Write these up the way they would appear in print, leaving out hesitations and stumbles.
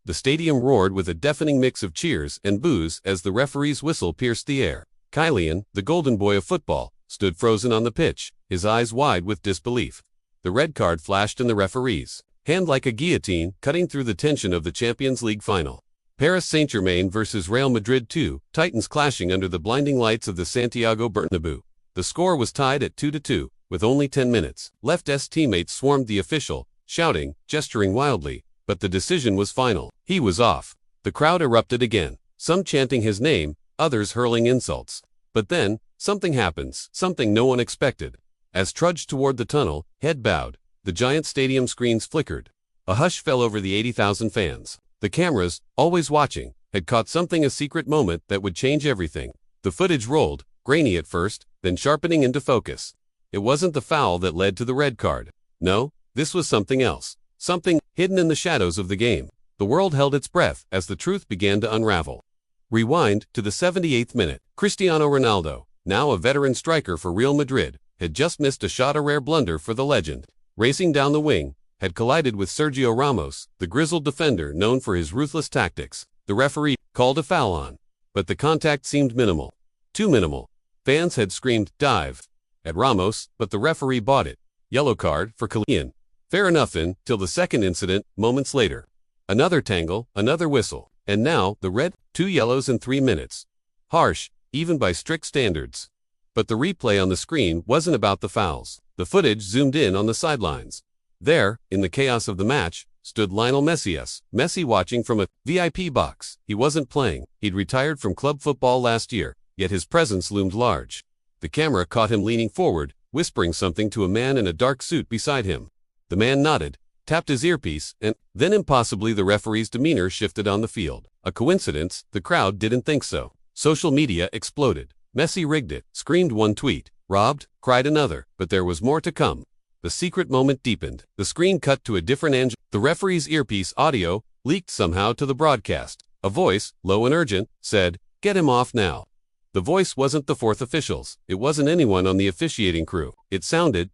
The stadium roared with a deafening mix of cheers and boos as the referee's whistle pierced the air. Kylian, the golden boy of football, stood frozen on the pitch, his eyes wide with disbelief. The red card flashed in the referee's hand like a guillotine, cutting through the tension of the Champions League final. Paris Saint-Germain versus Real Madrid 2, Titans clashing under the blinding lights of the Santiago Bernabeu. The score was tied at 2-2, with only 10 minutes left. Teammates swarmed the official, shouting, gesturing wildly, but the decision was final. He was off. The crowd erupted again, some chanting his name, others hurling insults. But then, something happens, something no one expected. As trudged toward the tunnel, head bowed, the giant stadium screens flickered. A hush fell over the 80,000 fans. The cameras, always watching, had caught something, a secret moment that would change everything. The footage rolled, grainy at first, then sharpening into focus. It wasn't the foul that led to the red card. No, this was something else. Something hidden in the shadows of the game. The world held its breath as the truth began to unravel. Rewind to the 78th minute. Cristiano Ronaldo, now a veteran striker for Real Madrid, had just missed a shot, a rare blunder for the legend. Racing down the wing, had collided with Sergio Ramos, the grizzled defender known for his ruthless tactics. The referee called a foul on, but the contact seemed minimal. Too minimal. Fans had screamed, "Dive!" at Ramos, but the referee bought it. Yellow card for Kylian. Fair enough till the second incident, moments later. Another tangle, another whistle, and now the red, 2 yellows in 3 minutes. Harsh, even by strict standards. But the replay on the screen wasn't about the fouls. The footage zoomed in on the sidelines. There, in the chaos of the match, stood Lionel Messi. Messi watching from a VIP box. He wasn't playing. He'd retired from club football last year, yet his presence loomed large. The camera caught him leaning forward, whispering something to a man in a dark suit beside him. The man nodded, tapped his earpiece, and then impossibly the referee's demeanor shifted on the field. A coincidence? The crowd didn't think so. Social media exploded. Messi rigged it, screamed one tweet. Robbed, cried another, but there was more to come. The secret moment deepened. The screen cut to a different angle. The referee's earpiece audio leaked somehow to the broadcast. A voice, low and urgent, said, "Get him off now." The voice wasn't the fourth officials. It wasn't anyone on the officiating crew. It sounded,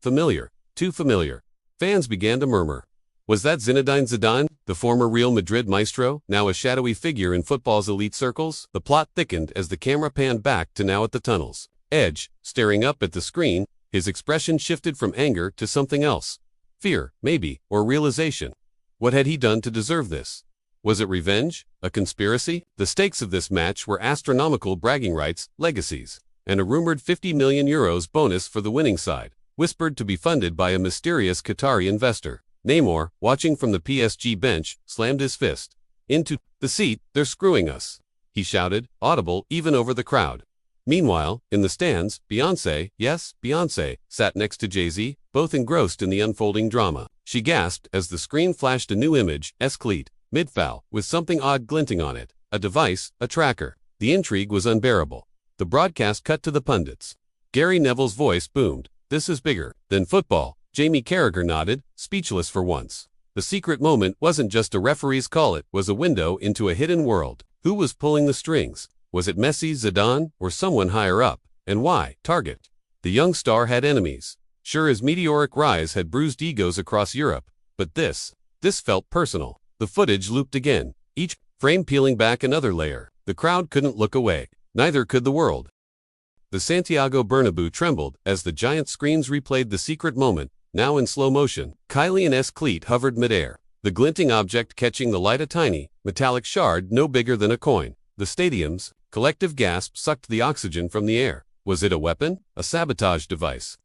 familiar. Too familiar. Fans began to murmur. Was that Zinedine Zidane, the former Real Madrid maestro, now a shadowy figure in football's elite circles? The plot thickened as the camera panned back to now at the tunnel's edge, staring up at the screen. His expression shifted from anger to something else. Fear, maybe, or realization. What had he done to deserve this? Was it revenge? A conspiracy? The stakes of this match were astronomical: bragging rights, legacies, and a rumored €50 million bonus for the winning side, whispered to be funded by a mysterious Qatari investor. Neymar, watching from the PSG bench, slammed his fist into the seat. "They're screwing us," he shouted, audible even over the crowd. Meanwhile, in the stands, Beyoncé, yes, Beyoncé, sat next to Jay-Z, both engrossed in the unfolding drama. She gasped as the screen flashed a new image, cleat, mid-foul, with something odd glinting on it. A device, a tracker. The intrigue was unbearable. The broadcast cut to the pundits. Gary Neville's voice boomed. "This is bigger than football." Jamie Carragher nodded, speechless for once. The secret moment wasn't just a referee's call, it was a window into a hidden world. Who was pulling the strings? Was it Messi, Zidane, or someone higher up? And why? Target. The young star had enemies. Sure, his meteoric rise had bruised egos across Europe. But this felt personal. The footage looped again, each frame peeling back another layer. The crowd couldn't look away. Neither could the world. The Santiago Bernabeu trembled as the giant screens replayed the secret moment, now in slow motion. Kylian's cleat hovered midair, the glinting object catching the light, a tiny, metallic shard no bigger than a coin. The stadium's collective gasp sucked the oxygen from the air. Was it a weapon? A sabotage device?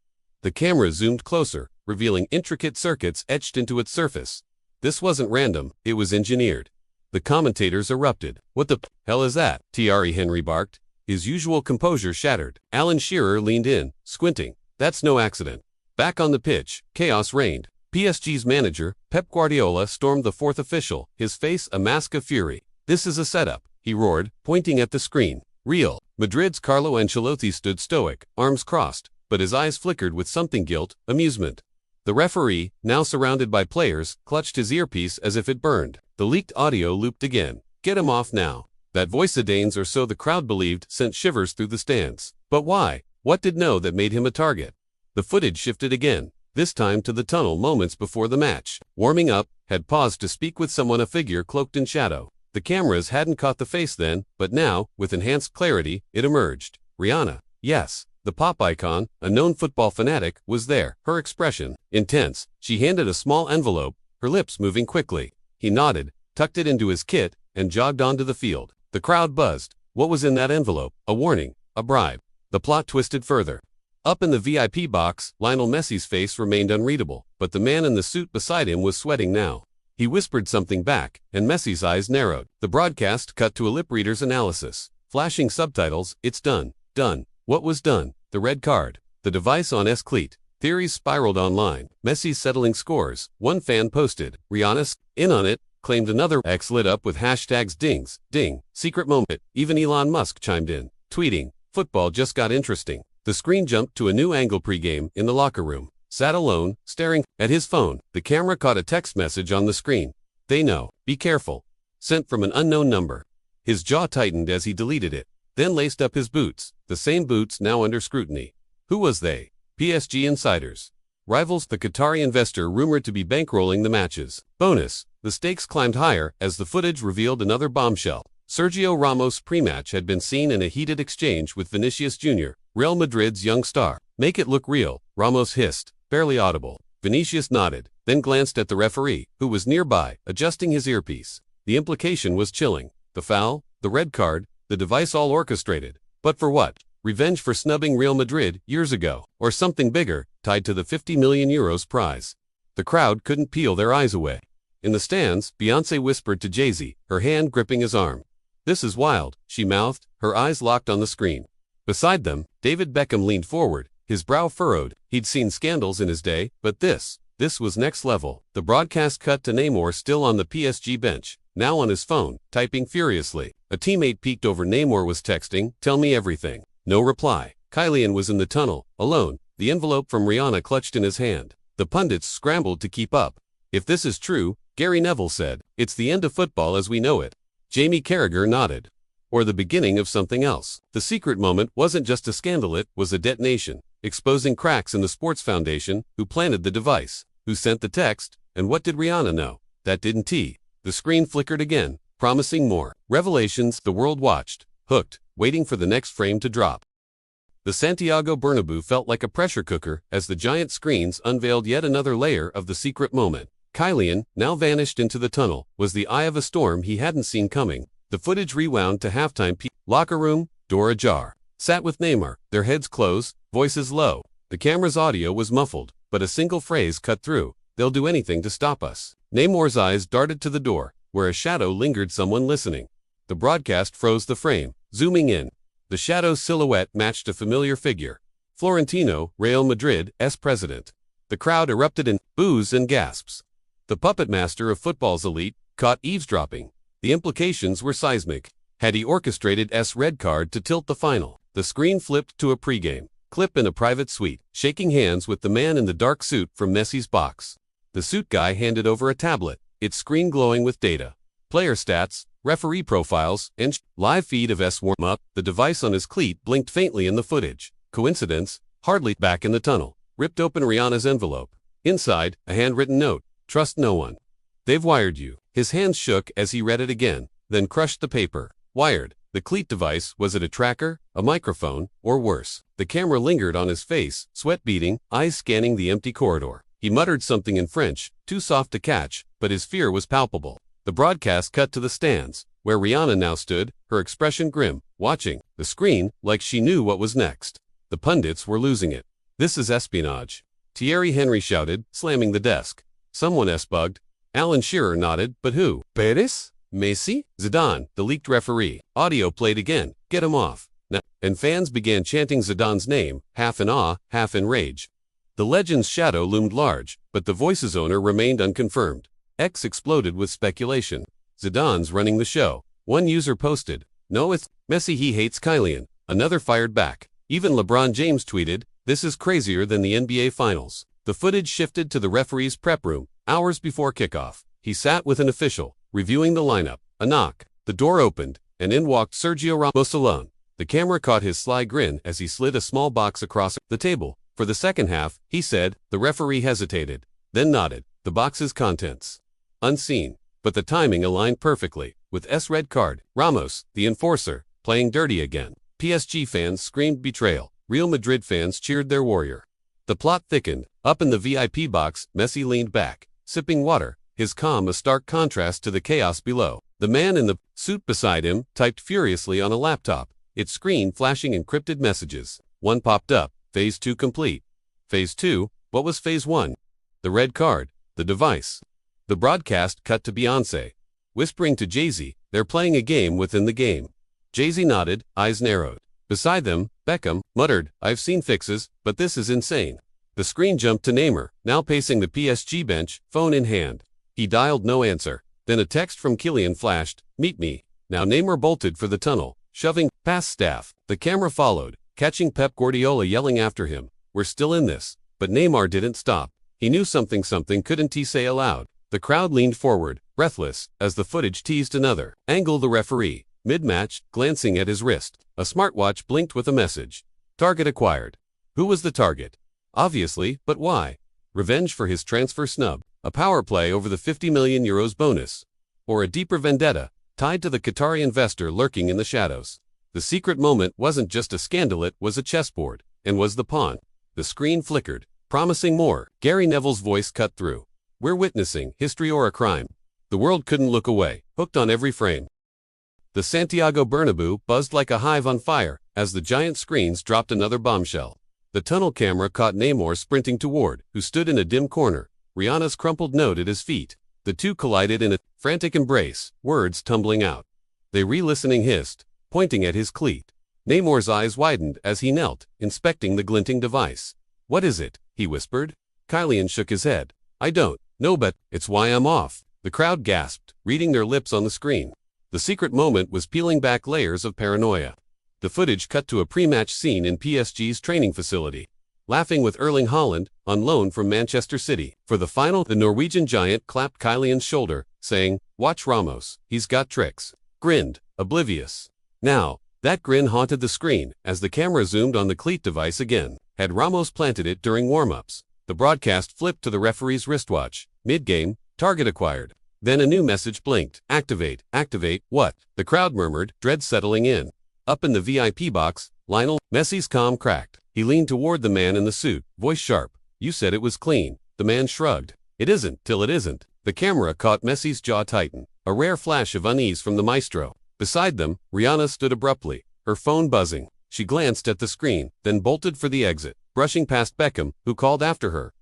The camera zoomed closer, revealing intricate circuits etched into its surface. This wasn't random, it was engineered. The commentators erupted. "What the hell is that?" Thierry Henry barked, his usual composure shattered. Alan Shearer leaned in, squinting. "That's no accident." Back on the pitch, chaos reigned. PSG's manager, Pep Guardiola, stormed the fourth official, his face a mask of fury. "This is a setup," he roared, pointing at the screen. Real Madrid's Carlo Ancelotti stood stoic, arms crossed, but his eyes flickered with something: guilt, amusement. The referee, now surrounded by players, clutched his earpiece as if it burned. The leaked audio looped again. "Get him off now." That voice, Zidane's, or so the crowd believed, sent shivers through the stands. But why? What did know that made him a target? The footage shifted again, this time to the tunnel moments before the match. Warming up, had paused to speak with someone, a figure cloaked in shadow. The cameras hadn't caught the face then, but now, with enhanced clarity, it emerged. Rihanna. Yes. The pop icon, a known football fanatic, was there, her expression intense. She handed a small envelope, her lips moving quickly. He nodded, tucked it into his kit, and jogged onto the field. The crowd buzzed. What was in that envelope? A warning, a bribe. The plot twisted further. Up in the VIP box, Lionel Messi's face remained unreadable, but the man in the suit beside him was sweating now. He whispered something back, and Messi's eyes narrowed. The broadcast cut to a lip reader's analysis. Flashing subtitles, "It's done. Done." What was done? The red card. The device on cleat. Theories spiraled online. Messi's settling scores. One fan posted, "Rihanna's in on it," claimed another. X lit up with hashtags dings, ding, secret moment. Even Elon Musk chimed in, tweeting, "Football just got interesting." The screen jumped to a new angle pregame in the locker room. Sat alone, staring at his phone. The camera caught a text message on the screen. "They know. Be careful." Sent from an unknown number. His jaw tightened as he deleted it, then laced up his boots, the same boots now under scrutiny. Who was they? PSG insiders. Rivals, the Qatari investor rumored to be bankrolling the matches. Bonus, the stakes climbed higher as the footage revealed another bombshell. Sergio Ramos' pre-match had been seen in a heated exchange with Vinicius Jr., Real Madrid's young star. "Make it look real," Ramos hissed, barely audible. Vinicius nodded, then glanced at the referee, who was nearby, adjusting his earpiece. The implication was chilling. The foul, the red card, the device, all orchestrated. But for what? Revenge for snubbing Real Madrid years ago, or something bigger, tied to the €50 million prize. The crowd couldn't peel their eyes away. In the stands, Beyoncé whispered to Jay-Z, her hand gripping his arm. "This is wild," she mouthed, her eyes locked on the screen. Beside them, David Beckham leaned forward, his brow furrowed. He'd seen scandals in his day, but this was next level. The broadcast cut to Neymar still on the PSG bench, now on his phone, typing furiously. A teammate peeked over. Neymar was texting, "Tell me everything." No reply. Kylian was in the tunnel, alone, the envelope from Rihanna clutched in his hand. The pundits scrambled to keep up. "If this is true," Gary Neville said, "it's the end of football as we know it." Jamie Carragher nodded. Or the beginning of something else. The secret moment wasn't just a scandal, it was a detonation, exposing cracks in the sports foundation. Who planted the device? Who sent the text? And what did Rihanna know? That didn't The screen flickered again, promising more. Revelations. The world watched, hooked, waiting for the next frame to drop. The Santiago Bernabeu felt like a pressure cooker as the giant screens unveiled yet another layer of the secret moment. Kylian, now vanished into the tunnel, was the eye of a storm he hadn't seen coming. The footage rewound to halftime. Locker room, door ajar. Sat with Neymar, their heads closed, voices low. The camera's audio was muffled, but a single phrase cut through. "They'll do anything to stop us." Neymar's eyes darted to the door, where a shadow lingered, someone listening. The broadcast froze the frame, zooming in. The shadow's silhouette matched a familiar figure. Florentino, Real Madrid's president. The crowd erupted in boos and gasps. The puppet master of football's elite, caught eavesdropping. The implications were seismic. Had he orchestrated red card to tilt the final? The screen flipped to a pregame clip in a private suite, shaking hands with the man in the dark suit from Messi's box. The suit guy handed over a tablet, its screen glowing with data. Player stats, referee profiles, and live feed of warm-up. The device on his cleat blinked faintly in the footage. Coincidence? Hardly. Back in the tunnel, ripped open Rihanna's envelope. Inside, a handwritten note. "Trust no one. They've wired you." His hands shook as he read it again, then crushed the paper. Wired. The cleat device, was it a tracker, a microphone, or worse? The camera lingered on his face, sweat beading, eyes scanning the empty corridor. He muttered something in French, too soft to catch, but his fear was palpable. The broadcast cut to the stands, where Rihanna now stood, her expression grim, watching the screen like she knew what was next. The pundits were losing it. "This is espionage," Thierry Henry shouted, slamming the desk. "Someone bugged." Alan Shearer nodded, "But who? Perez? Messi? Zidane?" The leaked referee. Audio played again. "Get him off." Now, and fans began chanting Zidane's name, half in awe, half in rage. The legend's shadow loomed large, but the voice's owner remained unconfirmed. X exploded with speculation. "Zidane's running the show." One user posted, "No, it's Messi, he hates Kylian." Another fired back. Even LeBron James tweeted, "This is crazier than the NBA Finals." The footage shifted to the referee's prep room, hours before kickoff. He sat with an official, reviewing the lineup. A knock. The door opened, and in walked Sergio Ramos alone. The camera caught his sly grin as he slid a small box across the table. "For the second half," he said. The referee hesitated, then nodded. "The box's contents." unseen. But the timing aligned perfectly, with S red card, Ramos, the enforcer, playing dirty again. PSG fans screamed betrayal. Real Madrid fans cheered their warrior. The plot thickened. Up in the VIP box, Messi leaned back, sipping water, his calm a stark contrast to the chaos below. The man in the suit beside him typed furiously on a laptop, its screen flashing encrypted messages. One popped up, Phase 2 complete. Phase 2, what was Phase 1? The red card, the device. The broadcast cut to Beyoncé, whispering to Jay-Z, they're playing a game within the game. Jay-Z nodded, eyes narrowed. Beside them, Beckham muttered, I've seen fixes, but this is insane. The screen jumped to Neymar, now pacing the PSG bench, phone in hand. He dialed no answer. Then a text from Kylian flashed, meet me. Now Neymar bolted for the tunnel, shoving past staff. The camera followed, catching Pep Guardiola yelling after him, we're still in this. But Neymar didn't stop. He knew something couldn't he say aloud. The crowd leaned forward, breathless, as the footage teased another angle. The referee, mid-match, glancing at his wrist. A smartwatch blinked with a message. Target acquired. Who was the target? Obviously, but why? Revenge for his transfer snub, a power play over the €50 million bonus, or a deeper vendetta, tied to the Qatari investor lurking in the shadows. The secret moment wasn't just a scandal, it was a chessboard, and was the pawn. The screen flickered, promising more. Gary Neville's voice cut through. We're witnessing history or a crime. The world couldn't look away, hooked on every frame. The Santiago Bernabeu buzzed like a hive on fire as the giant screens dropped another bombshell. The tunnel camera caught Neymar sprinting toward, who stood in a dim corner, Rihanna's crumpled note at his feet. The two collided in a frantic embrace, words tumbling out. They re-listening hissed, pointing at his cleat. Neymar's eyes widened as he knelt, inspecting the glinting device. What is it? He whispered. Kylian shook his head. I don't know, but it's why I'm off. The crowd gasped, reading their lips on the screen. The secret moment was peeling back layers of paranoia. The footage cut to a pre-match scene in PSG's training facility. Laughing with Erling Haaland, on loan from Manchester City. For the final, the Norwegian giant clapped Kylian's shoulder, saying, watch Ramos, he's got tricks. Grinned, oblivious. Now, that grin haunted the screen as the camera zoomed on the cleat device again. Had Ramos planted it during warm-ups? The broadcast flipped to the referee's wristwatch. Mid-game, target acquired. Then a new message blinked. Activate, what? The crowd murmured, dread settling in. Up in the VIP box, Lionel Messi's calm cracked. He leaned toward the man in the suit, voice sharp. You said it was clean. The man shrugged. It isn't, till it isn't. The camera caught Messi's jaw tighten. A rare flash of unease from the maestro. Beside them, Rihanna stood abruptly, her phone buzzing. She glanced at the screen, then bolted for the exit, brushing past Beckham, who called after her.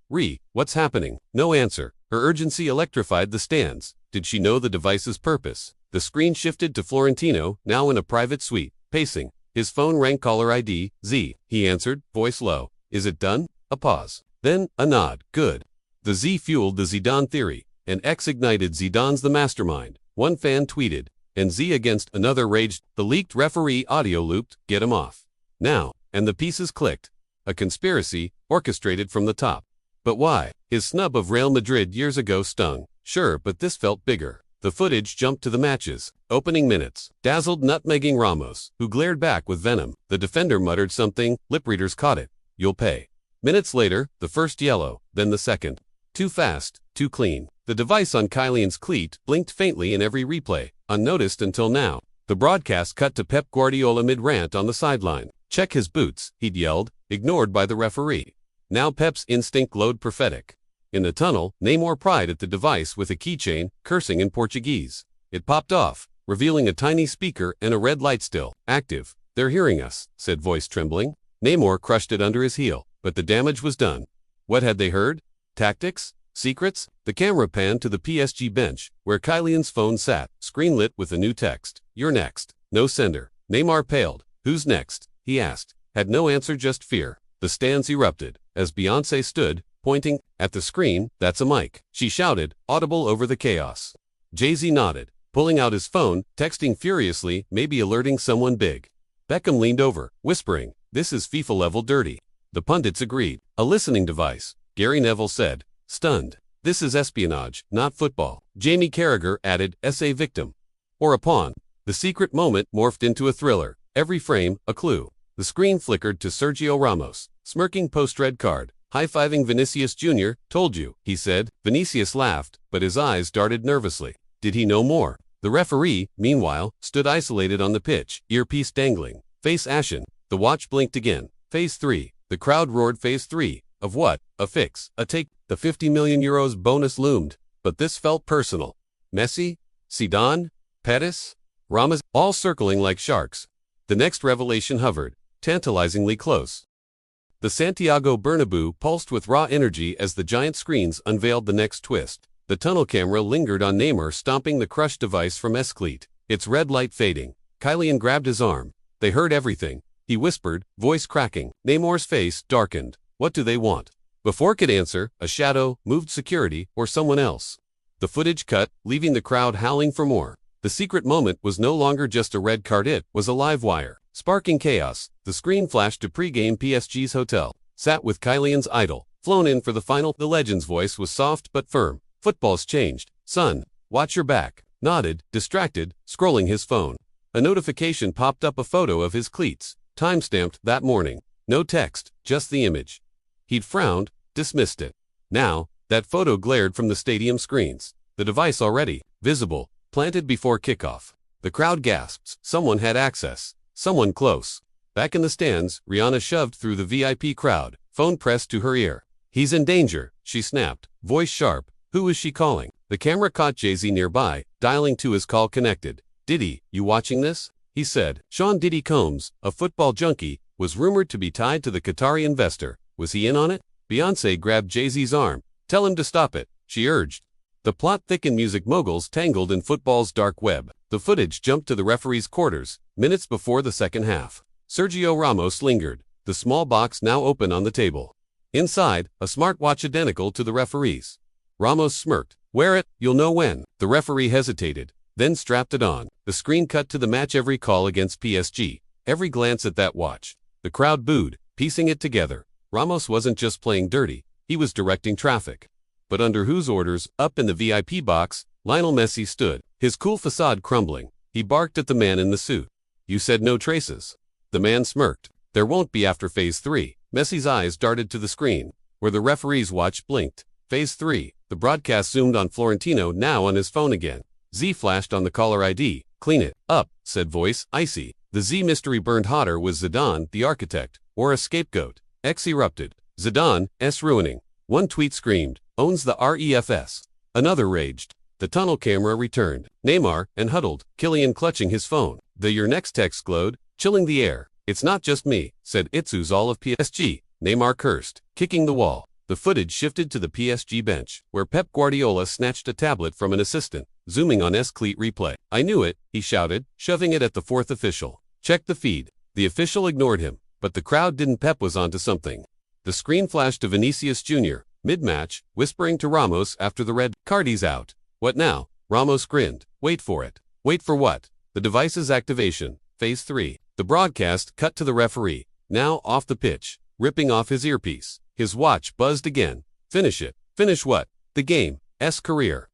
What's happening? No answer. Her urgency electrified the stands. Did she know the device's purpose? The screen shifted to Florentino, now in a private suite, pacing. His phone rang caller ID, Z. He answered, voice low. Is it done? A pause. Then, a nod. Good. The Z fueled the Zidane theory, and X ignited Zidane's the mastermind. One fan tweeted, and Z against another raged. The leaked referee audio looped, get him off. Now, and the pieces clicked. A conspiracy, orchestrated from the top. But why? His snub of Real Madrid years ago stung. Sure, but this felt bigger. The footage jumped to the matches. Opening minutes. Dazzled nutmegging Ramos, who glared back with venom. The defender muttered something, lip readers caught it. You'll pay. Minutes later, the first yellow, then the second. Too fast, too clean. The device on Kylian's cleat blinked faintly in every replay, unnoticed until now. The broadcast cut to Pep Guardiola mid-rant on the sideline. Check his boots, he'd yelled, ignored by the referee. Now Pep's instinct glowed prophetic. In the tunnel, Neymar pried at the device with a keychain, cursing in Portuguese. It popped off, revealing a tiny speaker and a red light still active. They're hearing us, said voice trembling. Neymar crushed it under his heel, but the damage was done. What had they heard? Tactics? Secrets? The camera panned to the PSG bench, where Kylian's phone sat, screen lit with a new text. You're next. No sender. Neymar paled. Who's next? He asked. Had no answer, just fear. The stands erupted, as Beyoncé stood, pointing at the screen. That's a mic, she shouted, audible over the chaos. Jay-Z nodded, pulling out his phone, texting furiously, maybe alerting someone big. Beckham leaned over, whispering, this is FIFA-level dirty. The pundits agreed. A listening device, Gary Neville said, stunned. This is espionage, not football. Jamie Carragher added, SA victim. Or a pawn. The secret moment morphed into a thriller, every frame, a clue. The screen flickered to Sergio Ramos, smirking post-red card. high-fiving Vinicius Jr., told you, he said. Vinicius laughed, but his eyes darted nervously. Did he know more? The referee, meanwhile, stood isolated on the pitch, earpiece dangling, face ashen. The watch blinked again. Phase 3. The crowd roared phase 3. Of what? A fix. A take. The 50 million euros bonus loomed. But this felt personal. Messi? Zidane? Pettis? Ramos? All circling like sharks. The next revelation hovered, tantalizingly close. The Santiago Bernabeu pulsed with raw energy as the giant screens unveiled the next twist. The tunnel camera lingered on Neymar stomping the crushed device from cleat, its red light fading. Kylian grabbed his arm. They heard everything. He whispered, voice cracking. Neymar's face darkened. What do they want? Before could answer, a shadow, moved security, or someone else. The footage cut, leaving the crowd howling for more. The secret moment was no longer just a red card, it was a live wire. Sparking chaos, the screen flashed to pre-game PSG's hotel. Sat with Kylian's idol, flown in for the final. The legend's voice was soft but firm. Football's changed. Son, watch your back. Nodded, distracted, scrolling his phone. A notification popped up, a photo of his cleats, time-stamped that morning. No text, just the image. He'd frowned, dismissed it. Now, that photo glared from the stadium screens. The device already visible, planted before kickoff. The crowd gasped. Someone had access. Someone close. Back in the stands, Rihanna shoved through the VIP crowd, phone pressed to her ear. He's in danger, she snapped, voice sharp. Who is she calling? The camera caught Jay-Z nearby, dialing to his call connected. Diddy, you watching this? He said. Sean Diddy Combs, a football junkie, was rumored to be tied to the Qatari investor. Was he in on it? Beyoncé grabbed Jay-Z's arm. Tell him to stop it, she urged. The plot thickened. Music moguls tangled in football's dark web. The footage jumped to the referee's quarters, minutes before the second half. Sergio Ramos lingered, the small box now open on the table. Inside, a smartwatch identical to the referee's. Ramos smirked. Wear it, you'll know when. The referee hesitated, then strapped it on. The screen cut to the match. Every call against PSG, every glance at that watch. The crowd booed, piecing it together. Ramos wasn't just playing dirty, he was directing traffic. But under whose orders? Up in the VIP box, Lionel Messi stood, his cool facade crumbling. He barked at the man in the suit. You said no traces. The man smirked. There won't be after phase 3. Messi's eyes darted to the screen, where the referee's watch blinked. Phase 3. The broadcast zoomed on Florentino, now on his phone again. Z flashed on the caller ID. Clean it up, said voice, icy. The Z mystery burned hotter. Was Zidane the architect, or a scapegoat? X erupted. Zidane's ruining. One tweet screamed, owns the refs. Another raged. The tunnel camera returned. Neymar, and huddled, Kylian clutching his phone. Your next text glowed, chilling the air. It's not just me, said Itzu's all of PSG. Neymar cursed, kicking the wall. The footage shifted to the PSG bench, where Pep Guardiola snatched a tablet from an assistant, zooming on cleat replay. I knew it, he shouted, shoving it at the fourth official. Check the feed. The official ignored him, but the crowd didn't. Pep was onto something. The screen flashed to Vinicius Jr., mid-match, whispering to Ramos after the red card. He's out. What now? Ramos grinned. Wait for it. Wait for what? The device's activation. Phase 3. The broadcast cut to the referee, now off the pitch, ripping off his earpiece. His watch buzzed again. Finish it. Finish what? The game's career.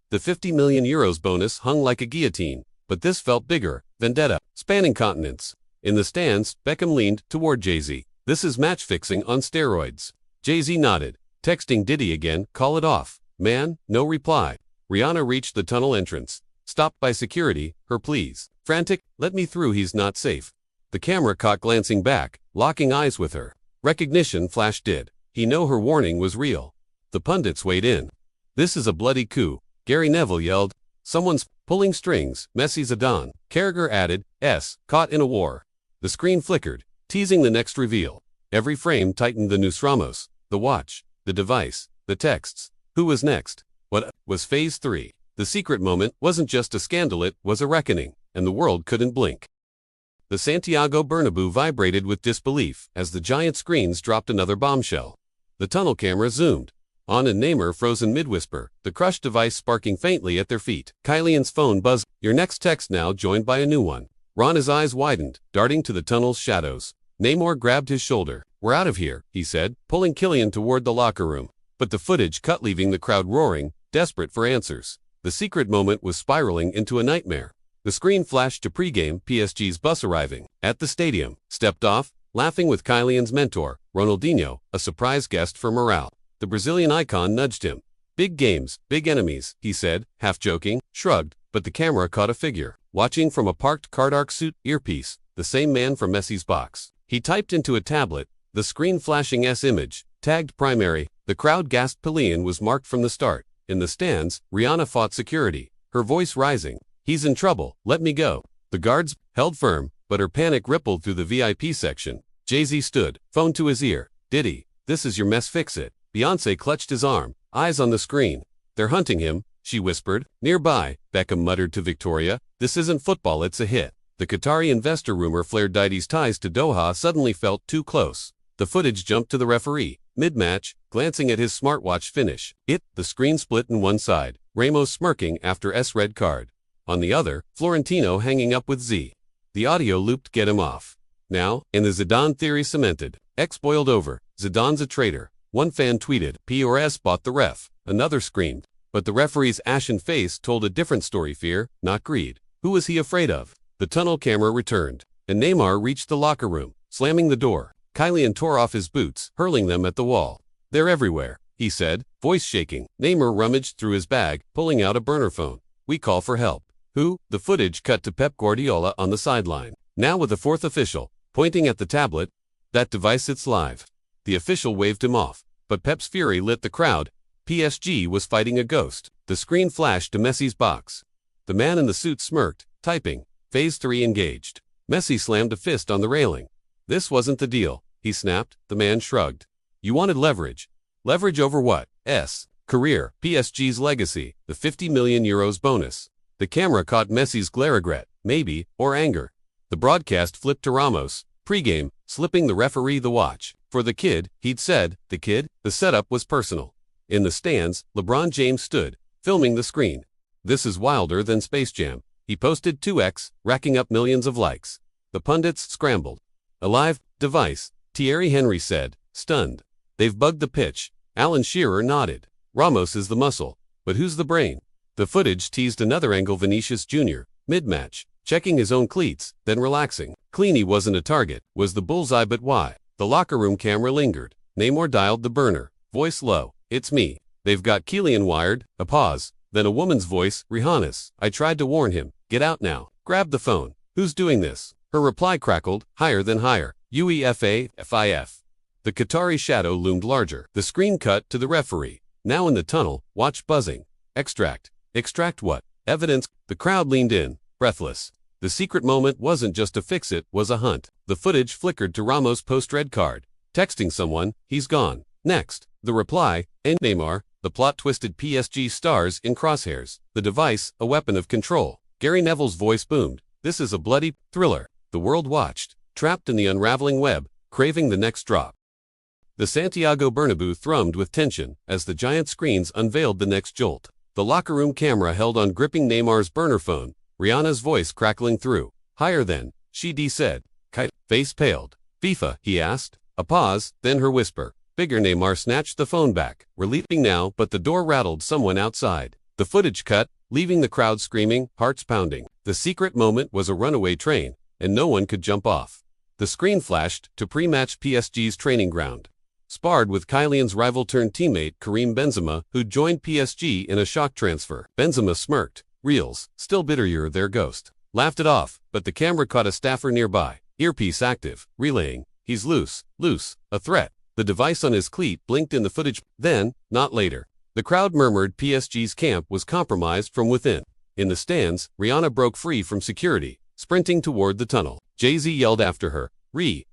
The 50 million euros bonus hung like a guillotine, but this felt bigger. Vendetta, spanning continents. In the stands, Beckham leaned toward Jay-Z. This is match fixing on steroids. Jay-Z nodded, texting Diddy again, call it off. Man, no reply. Rihanna reached the tunnel entrance, stopped by security, her pleas. Frantic, let me through, he's not safe. The camera caught glancing back, locking eyes with her. Recognition flashed. Did he know her warning was real? The pundits weighed in. This is a bloody coup, Gary Neville yelled. Someone's pulling strings. Messi. Zidane, Carragher added, caught in a war. The screen flickered, teasing the next reveal. Every frame tightened. The noose. Ramos, the watch, the device, the texts. Who was next? What was phase 3? The secret moment wasn't just a scandal, it was a reckoning, and the world couldn't blink. The Santiago Bernabeu vibrated with disbelief as the giant screens dropped another bombshell. The tunnel camera zoomed on, and Neymar frozen mid-whisper, the crushed device sparking faintly at their feet. Kylian's phone buzzed. Your next text now joined by a new one. Ron's eyes widened, darting to the tunnel's shadows. Neymar grabbed his shoulder. We're out of here, he said, pulling Kylian toward the locker room. But the footage cut, leaving the crowd roaring, desperate for answers. The secret moment was spiraling into a nightmare. The screen flashed to pregame. PSG's bus arriving. At the stadium, stepped off, laughing with Kylian's mentor, Ronaldinho, a surprise guest for morale. The Brazilian icon nudged him. "Big games, big enemies," he said, half joking, shrugged, but the camera caught a figure, watching from a parked Cardark suit earpiece, the same man from Messi's box. He typed into a tablet, the screen flashing S image, tagged primary. The crowd gasped. Kylian was marked from the start. In the stands, Rihanna fought security, her voice rising. "He's in trouble, let me go." The guards held firm, but her panic rippled through the VIP section. Jay-Z stood, phone to his ear. "Diddy, this is your mess, fix it." Beyoncé clutched his arm, eyes on the screen. "They're hunting him," she whispered. Nearby, Beckham muttered to Victoria, "This isn't football, it's a hit." The Qatari investor rumor flared. Diddy's ties to Doha suddenly felt too close. The footage jumped to the referee, mid-match, glancing at his smartwatch finish. The screen split in one side, Ramos smirking after S red card. On the other, Florentino hanging up with Z. The audio looped. "Get him off now," and the Zidane theory cemented. X boiled over. "Zidane's a traitor." One fan tweeted, "P or S bought the ref." Another screamed. But the referee's ashen face told a different story. Fear, not greed. Who was he afraid of? The tunnel camera returned, and Neymar reached the locker room, slamming the door. Kylian tore off his boots, hurling them at the wall. "They're everywhere," he said, voice shaking. Neymar rummaged through his bag, pulling out a burner phone. "We call for help." "Who?" The footage cut to Pep Guardiola on the sideline, now with a fourth official, pointing at the tablet. "That device, it's live." The official waved him off, but Pep's fury lit the crowd. PSG was fighting a ghost. The screen flashed to Messi's box. The man in the suit smirked, typing. Phase 3 engaged. Messi slammed a fist on the railing. "This wasn't the deal," he snapped. The man shrugged. "You wanted leverage." "Leverage over what?" Career, PSG's legacy, the €50 million bonus. The camera caught Messi's glare. Regret, maybe, or anger. The broadcast flipped to Ramos, pregame, slipping the referee the watch. For the kid, he'd said. The kid? The setup was personal. In the stands, LeBron James stood, filming the screen. "This is wilder than Space Jam," he posted 2x, racking up millions of likes. The pundits scrambled. "A live device," Thierry Henry said, stunned. "They've bugged the pitch." Alan Shearer nodded. "Ramos is the muscle, but who's the brain?" The footage teased another angle. Vinicius Jr., mid-match, checking his own cleats, then relaxing. Cleany wasn't a target, was the bullseye, but why? The locker room camera lingered. Neymar dialed the burner, voice low. "It's me. They've got Kylian wired." A pause, then a woman's voice, Rihanna's. "I tried to warn him. Get out now." "Grab the phone. Who's doing this?" Her reply crackled, higher than higher. "UEFA, FIF." The Qatari shadow loomed larger. The screen cut to the referee, now in the tunnel, watch buzzing. "Extract." "Extract what?" "Evidence." The crowd leaned in, breathless. The secret moment wasn't just a fix-it, was a hunt. The footage flickered to Ramos' post-red card. Texting someone, "He's gone." Next, the reply, "And Neymar." The plot twisted PSG stars in crosshairs. The device, a weapon of control. Gary Neville's voice boomed. "This is a bloody thriller." The world watched, trapped in the unraveling web, craving the next drop. The Santiago Bernabeu thrummed with tension as the giant screens unveiled the next jolt. The locker room camera held on, gripping Neymar's burner phone, Rihanna's voice crackling through. "Higher than," she said. Face paled. "FIFA?" he asked. A pause, then her whisper. "Bigger." Neymar snatched the phone back. "We're leaving now," but the door rattled. Someone outside. The footage cut, leaving the crowd screaming, hearts pounding. The secret moment was a runaway train, and no one could jump off. The screen flashed to pre-match PSG's training ground. Sparred with Kylian's rival-turned-teammate Karim Benzema, who'd joined PSG in a shock transfer. Benzema smirked. Reels, still bitter. "You're their ghost." Laughed it off, but the camera caught a staffer nearby. Earpiece active, relaying. "He's loose, loose, a threat." The device on his cleat blinked in the footage. Then, not later. The crowd murmured PSG's camp was compromised from within. In the stands, Rihanna broke free from security, sprinting toward the tunnel. Jay-Z yelled after her, "Wait."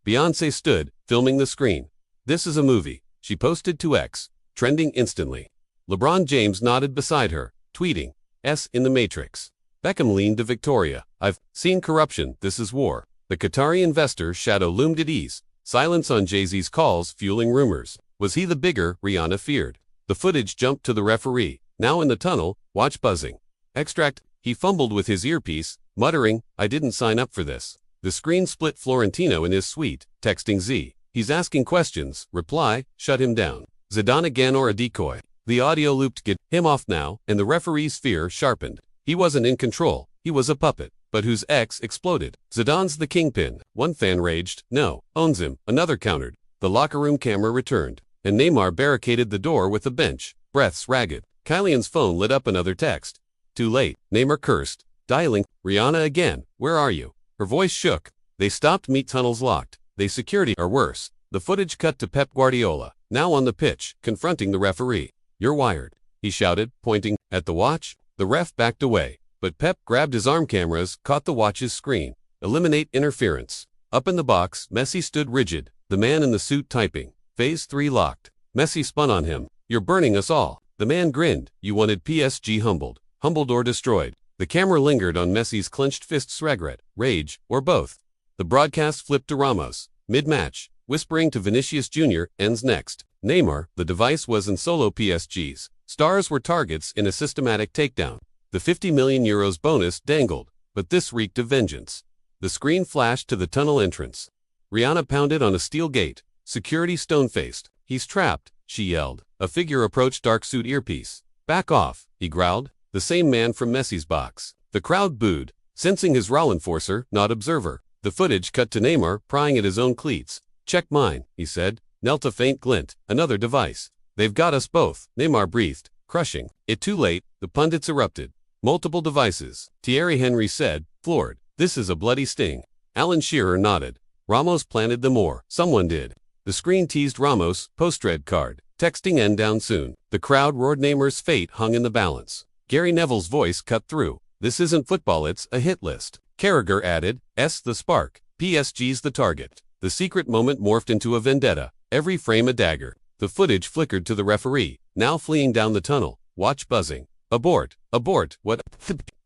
Beyoncé stood, filming the screen. "This is a movie," she posted to X, trending instantly. LeBron James nodded beside her, tweeting, "S in the Matrix." Beckham leaned to Victoria. "I've seen corruption, this is war." The Qatari investor shadow loomed at ease. Silence on Jay-Z's calls fueling rumors. Was he the bigger? Rihanna feared. The footage jumped to the referee, now in the tunnel, watch buzzing. "Extract." He fumbled with his earpiece, muttering, "I didn't sign up for this." The screen split. Florentino in his suite, texting Z. "He's asking questions." Reply, "Shut him down." Zidane again or a decoy? The audio looped. "Get him off now," and the referee's fear sharpened. He wasn't in control, he was a puppet. but whose X exploded. Zidane's the kingpin. One fan raged, no, owns him. Another countered. The locker room camera returned, and Neymar barricaded the door with a bench, breaths ragged. Kylian's phone lit up another text. Too late, Neymar cursed. Dialing, Rihanna again, where are you? Her voice shook. They stopped meat tunnels locked. They security or worse. The footage cut to Pep Guardiola, now on the pitch, confronting the referee. You're wired, he shouted, pointing at the watch. The ref backed away, but Pep grabbed his arm. Cameras caught the watch's screen. Eliminate interference. Up in the box, Messi stood rigid, the man in the suit typing. Phase 3 locked. Messi spun on him. You're burning us all. The man grinned. You wanted PSG humbled. Humbled or destroyed. The camera lingered on Messi's clenched fists. Regret, rage, or both. The broadcast flipped to Ramos, mid-match, whispering to Vinicius Jr., ends next. Neymar, the device was in solo. PSG's stars were targets in a systematic takedown. The €50 million bonus dangled, but this reeked of vengeance. The screen flashed to the tunnel entrance. Rihanna pounded on a steel gate, security stone-faced. He's trapped, she yelled. A figure approached, dark suit, earpiece. Back off, he growled. The same man from Messi's box. The crowd booed, sensing his role enforcer, not observer. The footage cut to Neymar prying at his own cleats. Check mine, he said. Knelt a faint glint. Another device. They've got us both, Neymar breathed, crushing. It too late, the pundits erupted. Multiple devices, Thierry Henry said, floored. This is a bloody sting. Alan Shearer nodded. Ramos planted them more. Someone did. The screen teased Ramos, post-red card. Texting end down soon. The crowd roared. Neymar's fate hung in the balance. Gary Neville's voice cut through. This isn't football, it's a hit list. Carragher added, the spark. PSG's the target. The secret moment morphed into a vendetta. Every frame a dagger. The footage flickered to the referee, now fleeing down the tunnel. Watch buzzing. Abort. Abort. What?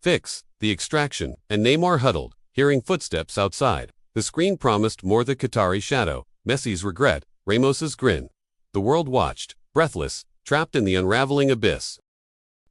Fix. The extraction. And Neymar huddled, hearing footsteps outside. The screen promised more. The Qatari shadow. Messi's regret. Ramos's grin. The world watched, breathless, trapped in the unraveling abyss.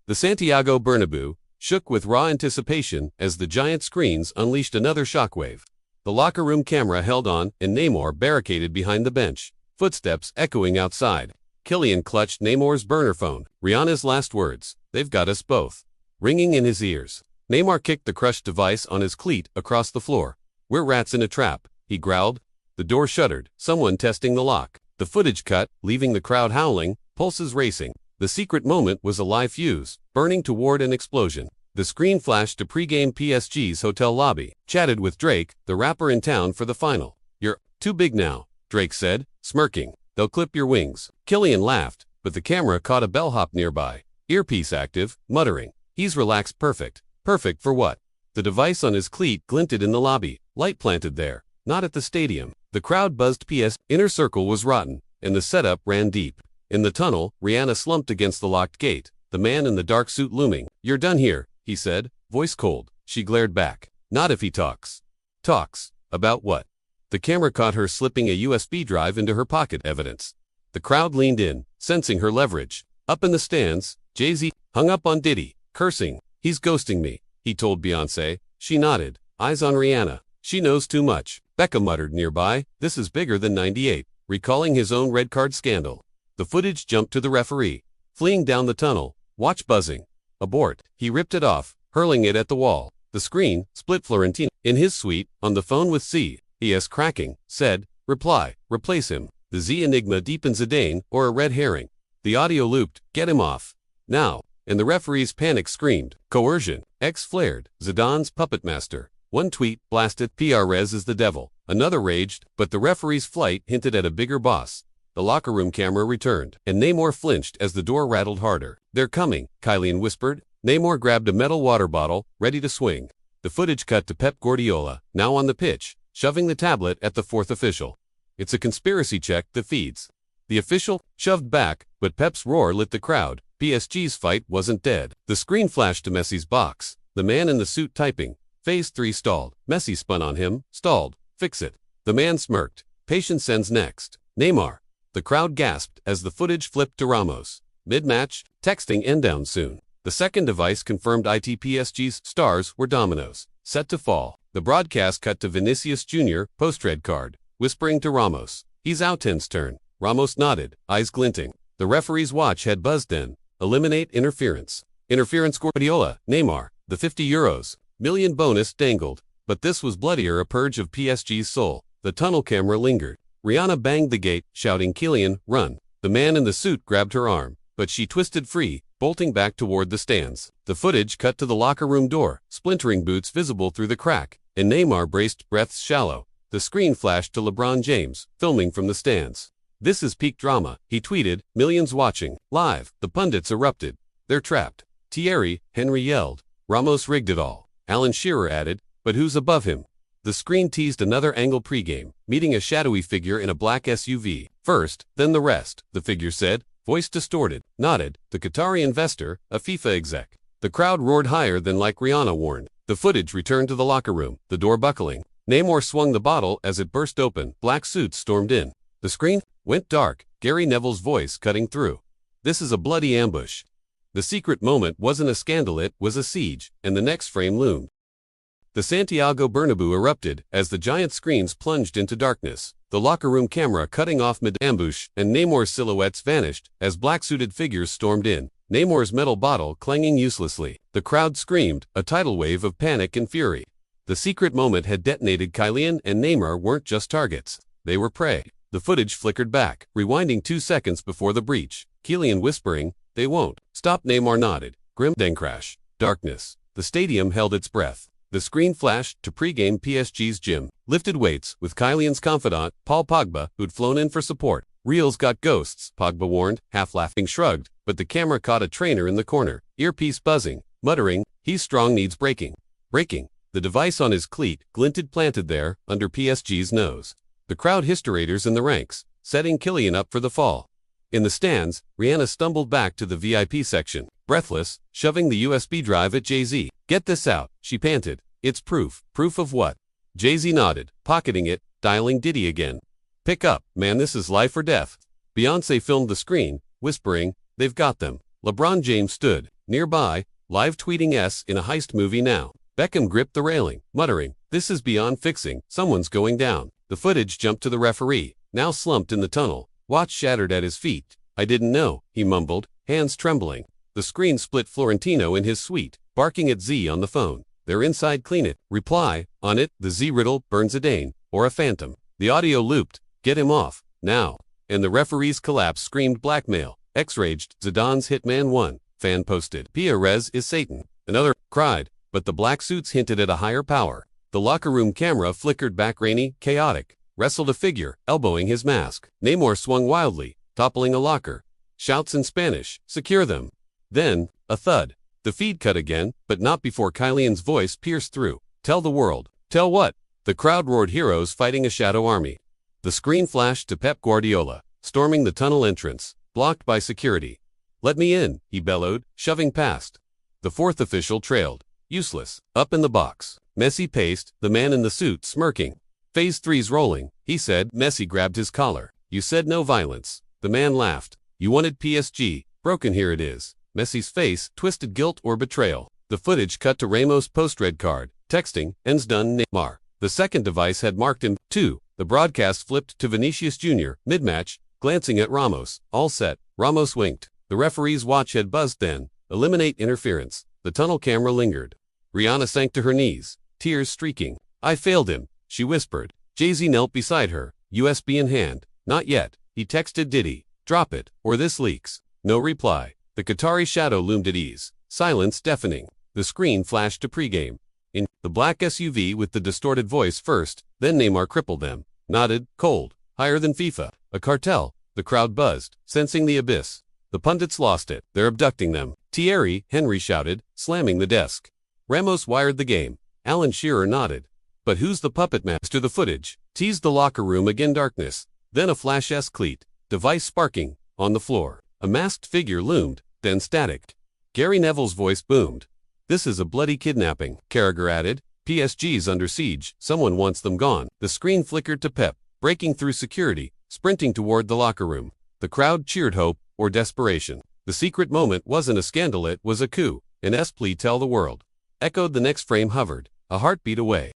The Santiago Bernabeu shook with raw anticipation as the giant screens unleashed another shockwave. The locker room camera held on, and Neymar barricaded behind the bench. Footsteps echoing outside. Kylian clutched Neymar's burner phone. Rihanna's last words, they've got us both, ringing in his ears. Neymar kicked the crushed device on his cleat across the floor. We're rats in a trap, he growled. The door shuddered, someone testing the lock. The footage cut, leaving the crowd howling, pulses racing. The secret moment was a live fuse, burning toward an explosion. The screen flashed to pregame PSG's hotel lobby. Chatted with Drake, the rapper in town for the final. You're too big now, Drake said, smirking. They'll clip your wings. Kylian laughed, but the camera caught a bellhop nearby. Earpiece active, muttering. He's relaxed. Perfect. Perfect for what? The device on his cleat glinted in the lobby. Light planted there, not at the stadium. The crowd buzzed. Inner circle was rotten, and the setup ran deep. In the tunnel, Rihanna slumped against the locked gate, the man in the dark suit looming. You're done here, he said, voice cold. She glared back. Not if he talks. Talks? About what? The camera caught her slipping a USB drive into her pocket. Evidence. The crowd leaned in, sensing her leverage. Up in the stands, Jay-Z hung up on Diddy, cursing. He's ghosting me, he told Beyoncé. She nodded, eyes on Rihanna. She knows too much. Becca muttered nearby. This is bigger than '98, recalling his own red card scandal. The footage jumped to the referee, fleeing down the tunnel. Watch buzzing. Abort. He ripped it off, hurling it at the wall. The screen split. Florentino, in his suite, on the phone with C. ES cracking, said, reply, replace him. The Z enigma deepened. Zidane, or a red herring. The audio looped, get him off. Now. And the referee's panic screamed. Coercion. X flared. Zidane's puppet master. One tweet blasted. PRez is the devil. Another raged, but the referee's flight hinted at a bigger boss. The locker room camera returned, and Neymar flinched as the door rattled harder. They're coming, Kylian whispered. Neymar grabbed a metal water bottle, ready to swing. The footage cut to Pep Guardiola, now on the pitch, shoving the tablet at the fourth official. It's a conspiracy, check the feeds. The official shoved back, but Pep's roar lit the crowd. PSG's fight wasn't dead. The screen flashed to Messi's box, the man in the suit typing. Phase 3 stalled. Messi spun on him, stalled. Fix it. The man smirked. Patience ends next. Neymar. The crowd gasped as the footage flipped to Ramos. Mid-match, texting end down soon. The second device confirmed PSG's stars were dominoes, set to fall. The broadcast cut to Vinicius Jr., post-red card, whispering to Ramos. He's out. 10's turn. Ramos nodded, eyes glinting. The referee's watch had buzzed then. Eliminate interference. Interference. Guardiola, Neymar. The €50. million bonus dangled. But this was bloodier, a purge of PSG's soul. The tunnel camera lingered. Rihanna banged the gate, shouting, "Kylian, run." The man in the suit grabbed her arm, but she twisted free, bolting back toward the stands. The footage cut to the locker room door, splintering boots visible through the crack, and Neymar braced, breaths shallow. The screen flashed to LeBron James, filming from the stands. "This is peak drama," he tweeted, "millions watching, live." The pundits erupted. "They're trapped." Thierry Henry yelled. "Ramos rigged it all." Alan Shearer added, "But who's above him?" The screen teased another angle pregame, meeting a shadowy figure in a black SUV. "First, then the rest," the figure said, voice distorted. "Nodded, the Qatari investor, a FIFA exec." The crowd roared higher than, like Rihanna warned. The footage returned to the locker room, the door buckling. Neymar swung the bottle as it burst open. Black suits stormed in. The screen went dark, Gary Neville's voice cutting through. "This is a bloody ambush." The secret moment wasn't a scandal, it was a siege, and the next frame loomed. The Santiago Bernabeu erupted as the giant screens plunged into darkness, the locker room camera cutting off mid-ambush, and Neymar's silhouettes vanished as black-suited figures stormed in, Neymar's metal bottle clanging uselessly. The crowd screamed, a tidal wave of panic and fury. The secret moment had detonated. Kylian and Neymar weren't just targets, they were prey. The footage flickered back, rewinding 2 seconds before the breach. Kylian whispering, "They won't stop." Neymar nodded. Grim. Then crash. Darkness. The stadium held its breath. The screen flashed to pregame PSG's gym. Lifted weights with Kylian's confidant, Paul Pogba, who'd flown in for support. "Real's got ghosts," Pogba warned, half laughing. Shrugged, but the camera caught a trainer in the corner, earpiece buzzing, muttering, "He's strong, needs breaking." Breaking. The device on his cleat glinted, planted there, under PSG's nose. The crowd hysterators in the ranks, setting Kylian up for the fall. In the stands, Rihanna stumbled back to the VIP section, breathless, shoving the USB drive at Jay-Z. "Get this out," she panted. "It's proof." "Proof of what?" Jay-Z nodded, pocketing it, dialing Diddy again. "Pick up, man, this is life or death." Beyoncé filmed the screen, whispering, "They've got them." LeBron James stood nearby, live tweeting in a heist movie now. Beckham gripped the railing, muttering, "This is beyond fixing, someone's going down." The footage jumped to the referee, now slumped in the tunnel, watch shattered at his feet. "I didn't know," he mumbled, hands trembling. The screen split. Florentino in his suite, barking at Z on the phone. "They're inside, clean it." Reply, on it, the Z riddle, "Burn Zidane, or a phantom." The audio looped, "Get him off, now." And the referee's collapse screamed blackmail. X-raged, "Zidane's hitman won." Fan posted, "Perez is Satan." Another cried, but the black suits hinted at a higher power. The locker room camera flickered back, rainy, chaotic. Wrestled a figure, elbowing his mask. Neymar swung wildly, toppling a locker. Shouts in Spanish, "Secure them." Then, a thud. The feed cut again, but not before Kylian's voice pierced through. "Tell the world." "Tell what?" The crowd roared, "Heroes fighting a shadow army." The screen flashed to Pep Guardiola, storming the tunnel entrance, blocked by security. "Let me in," he bellowed, shoving past. The fourth official trailed. Useless. Up in the box. Messi paced, the man in the suit smirking. "Phase 3's rolling," he said. Messi grabbed his collar. "You said no violence." The man laughed. "You wanted PSG, broken, here it is." Messi's face twisted, guilt or betrayal. The footage cut to Ramos' post-red card, texting, "Ends done, Neymar." The second device had marked him, too. The broadcast flipped to Vinicius Jr., mid-match, glancing at Ramos. "All set." Ramos winked. The referee's watch had buzzed then. "Eliminate interference." The tunnel camera lingered. Rihanna sank to her knees, tears streaking. "I failed him," she whispered. Jay-Z knelt beside her, USB in hand. "Not yet." He texted Diddy, "Drop it, or this leaks." No reply. The Qatari shadow loomed at ease. Silence deafening. The screen flashed to pregame. In the black SUV with the distorted voice first, then Neymar crippled them. Nodded, cold, higher than FIFA. A cartel. The crowd buzzed, sensing the abyss. The pundits lost it. "They're abducting them." Thierry Henry shouted, slamming the desk. Ramos wired the game. Alan Shearer nodded. "But who's the puppet master?" The footage teased the locker room again. Darkness. Then a flash cleat. Device sparking. On the floor. A masked figure loomed, then static. Gary Neville's voice boomed. "This is a bloody kidnapping," Carragher added. "PSG's under siege. Someone wants them gone." The screen flickered to Pep, breaking through security, sprinting toward the locker room. The crowd cheered hope or desperation. The secret moment wasn't a scandal, it was a coup. An espli, "Tell the world." Echoed. The next frame hovered, a heartbeat away.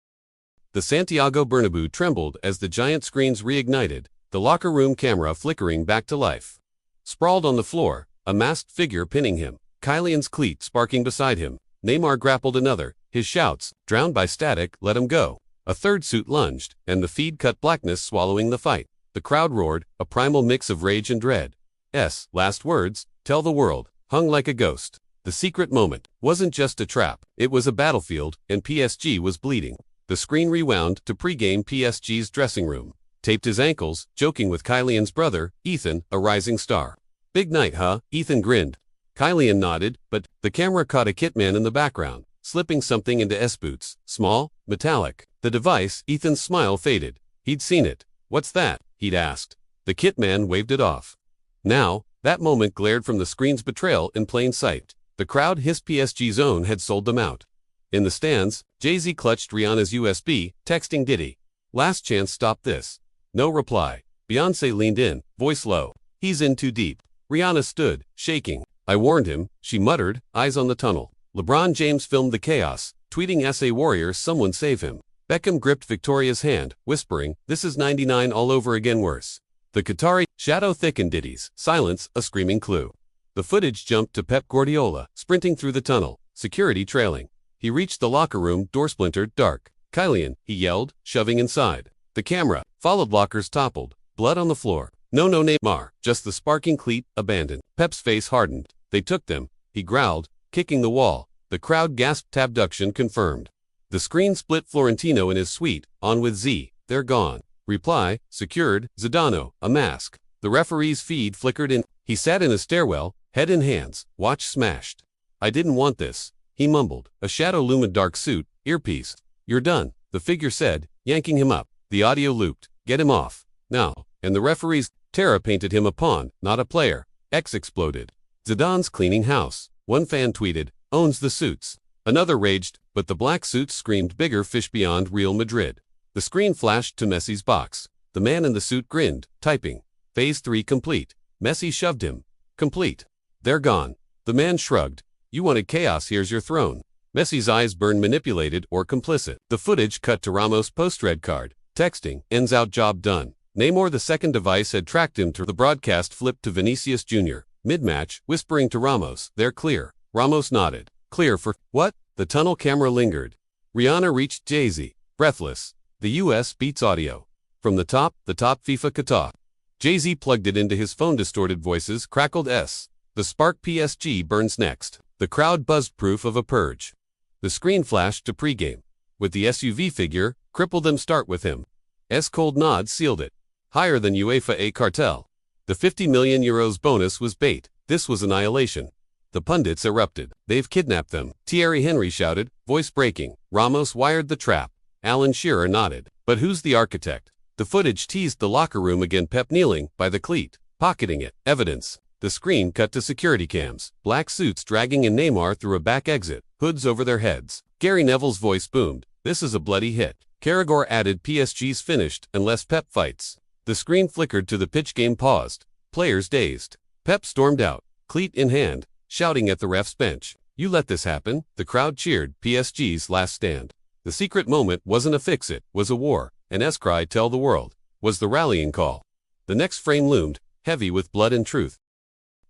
The Santiago Bernabeu trembled as the giant screens reignited, the locker room camera flickering back to life. Sprawled on the floor, a masked figure pinning him, Kylian's cleat sparking beside him. Neymar grappled another, His shouts, drowned by static, let him go. A third suit lunged, and the feed cut blackness swallowing the fight. The crowd roared, a primal mix of rage and dread. Last words, tell the world, hung like a ghost. The secret moment wasn't just a trap, it was a battlefield, and PSG was bleeding. The screen rewound to pregame PSG's dressing room. Taped his ankles, joking with Kylian's brother, Ethan, a rising star. Big night, huh? Ethan grinned. Kylian nodded, but the camera caught a kitman in the background, slipping something into S boots, small, metallic. The device, Ethan's smile faded. He'd seen it. What's that? He'd asked. The kitman waved it off. Now, that moment glared from the screen's betrayal in plain sight. The crowd hissed PSG's own had sold them out. In the stands, Jay-Z clutched Rihanna's USB, texting Diddy. Last chance, stop this. No reply. Beyoncé leaned in, voice low. He's in too deep. Rihanna stood, shaking. I warned him, she muttered, eyes on the tunnel. LeBron James filmed the chaos, tweeting SA Warriors, someone save him. Beckham gripped Victoria's hand, whispering, this is 99 all over again worse. The Qatari shadow thickened Diddy's silence, a screaming clue. The footage jumped to Pep Guardiola, sprinting through the tunnel, security trailing. He reached the locker room, door splintered, dark. Kylian, he yelled, shoving inside. The camera followed, lockers toppled, blood on the floor. No Neymar, just the sparking cleat, abandoned. Pep's face hardened. They took them, he growled, kicking the wall. The crowd gasped, abduction confirmed. The screen split. Florentino in his suite, on with Z, they're gone. Reply, secured, Zidane, a mask. The referee's feed flickered in. He sat in a stairwell, head in hands, watch smashed. I didn't want this, he mumbled. A shadow loomed, dark suit, earpiece. You're done, the figure said, yanking him up. The audio looped. Get him off. Now. And the referee's terror painted him a pawn, not a player. X exploded. Zidane's cleaning house. One fan tweeted, owns the suits. Another raged, but the black suits screamed bigger fish beyond Real Madrid. The screen flashed to Messi's box. The man in the suit grinned, typing. Phase 3 complete. Messi shoved him. Complete. They're gone. The man shrugged. You wanted chaos, here's your throne. Messi's eyes burned, manipulated or complicit. The footage cut to Ramos post-red card. Texting, ends out, job done. Neymar, the second device, had tracked him to the broadcast, flipped to Vinicius Jr. Mid-match, whispering to Ramos, they're clear. Ramos nodded. Clear for what? The tunnel camera lingered. Rihanna reached Jay-Z, breathless. The US beats audio. From the top FIFA Qatar. Jay-Z plugged it into his phone, distorted voices crackled. The spark, PSG burns next. The crowd buzzed, proof of a purge. The screen flashed to pregame. With the SUV figure, crippled them, start with him. Cold nod sealed it. Higher than UEFA A cartel. The €50 million bonus was bait. This was annihilation. The pundits erupted. They've kidnapped them. Thierry Henry shouted, voice breaking. Ramos wired the trap. Alan Shearer nodded. But who's the architect? The footage teased the locker room again, Pep kneeling by the cleat, pocketing it. Evidence. The screen cut to security cams. Black suits dragging in Neymar through a back exit, hoods over their heads. Gary Neville's voice boomed. This is a bloody hit. Carragher added, PSG's finished unless Pep fights. The screen flickered to the pitch, game paused. Players dazed. Pep stormed out, cleat in hand, shouting at the ref's bench. You let this happen? The crowd cheered, PSG's last stand. The secret moment wasn't a fix-it, was a war. An S-cry, tell the world, was the rallying call. The next frame loomed, heavy with blood and truth.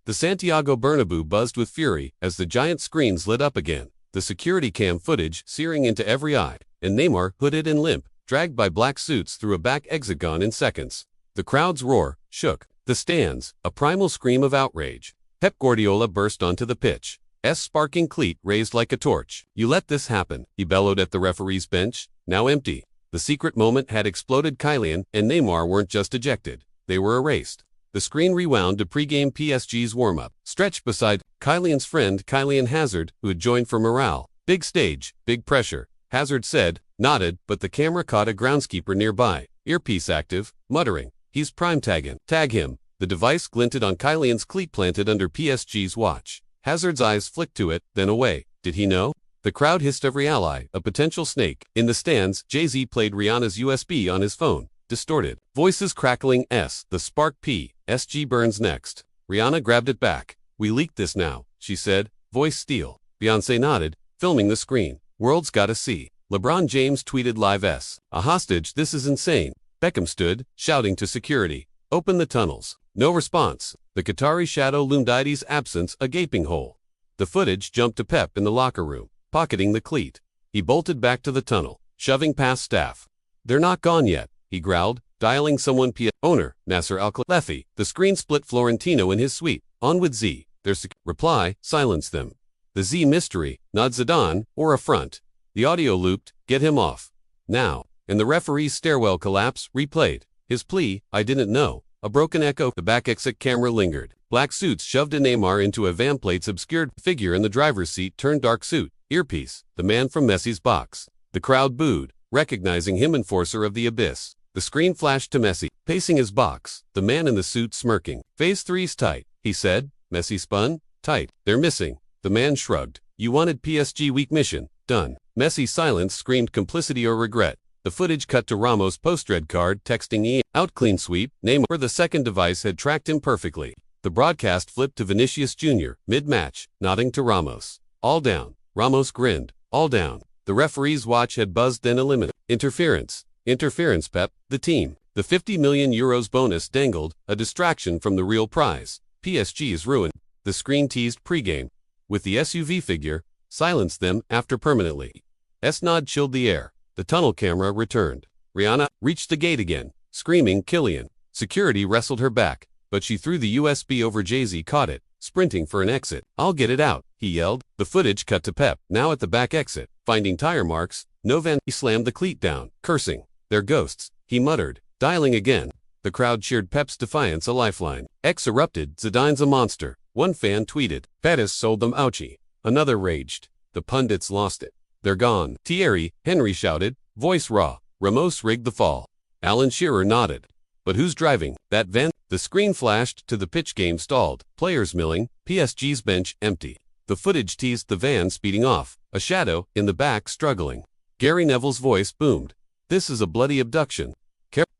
The Santiago Bernabeu buzzed with fury as the giant screens lit up again. The security cam footage searing into every eye, and Neymar, hooded and limp, dragged by black suits through a back exit, gone in seconds. The crowd's roar shook the stands, a primal scream of outrage. Pep Guardiola burst onto the pitch. Sparking cleat raised like a torch. You let this happen, he bellowed at the referee's bench, now empty. The secret moment had exploded. Kylian and Neymar weren't just ejected, they were erased. The screen rewound to pregame PSG's warm-up. Stretched beside Kylian's friend Kylian Hazard, who had joined for morale. Big stage, big pressure, Hazard said, nodded, but the camera caught a groundskeeper nearby, earpiece active, muttering, he's prime tagging. Tag him. The device glinted on Kylian's cleat planted under PSG's watch. Hazard's eyes flicked to it, then away. Did he know? The crowd hissed every ally, a potential snake. In the stands, Jay-Z played Rihanna's USB on his phone. Distorted. Voices crackling. The spark PSG burns next. Rihanna grabbed it back. We leaked this now, she said, voice steel. Beyoncé nodded, filming the screen. World's gotta see. LeBron James tweeted live a hostage, this is insane. Beckham stood, shouting to security. Open the tunnels. No response. The Qatari shadow loomed. Idy's absence, a gaping hole. The footage jumped to Pep in the locker room, pocketing the cleat. He bolted back to the tunnel, shoving past staff. "They're not gone yet," he growled, dialing someone owner, Nasser Al-Khelaifi. The screen split Florentino in his suite. "On with Z." Their reply silenced them. The Z mystery, not Zidane, or affront. The audio looped, "Get him off. Now." And the referee's stairwell collapse replayed. His plea, "I didn't know." A broken echo. The back exit camera lingered. Black suits shoved a Neymar into a van plate's obscured figure in the driver's seat turned dark suit. Earpiece. The man from Messi's box. The crowd booed, recognizing him, enforcer of the abyss. The screen flashed to Messi, pacing his box, the man in the suit smirking. "Phase 3's tight," he said. Messi spun. "Tight. They're missing." The man shrugged. "You wanted PSG weak mission. Done." Messi's silence screamed complicity or regret. The footage cut to Ramos post-red card texting out clean sweep. Neymar, the second device, had tracked him perfectly. The broadcast flipped to Vinicius Jr., mid-match, nodding to Ramos. "All down." Ramos grinned. "All down." The referee's watch had buzzed, then eliminated. Interference. Interference, Pep. The team. The 50 million euros bonus dangled, a distraction from the real prize. PSG is ruined. The screen teased pregame. With the SUV figure, silenced them after permanently. S-nod chilled the air. The tunnel camera returned. Rihanna reached the gate again, screaming Kylian. Security wrestled her back, but she threw the USB over. Jay-Z caught it, sprinting for an exit. "I'll get it out," he yelled. The footage cut to Pep, now at the back exit, finding tire marks. No van. He slammed the cleat down, cursing. "They're ghosts," he muttered, dialing again. The crowd cheered Pep's defiance a lifeline. X erupted, "Zidane's a monster." One fan tweeted, "Pettis sold them ouchie." Another raged, "The pundits lost it. They're gone." Thierry Henry shouted, voice raw, "Ramos rigged the fall." Alan Shearer nodded. "But who's driving that van?" The screen flashed to the pitch. Game stalled, players milling, PSG's bench empty. The footage teased the van speeding off, a shadow in the back struggling. Gary Neville's voice boomed. "This is a bloody abduction."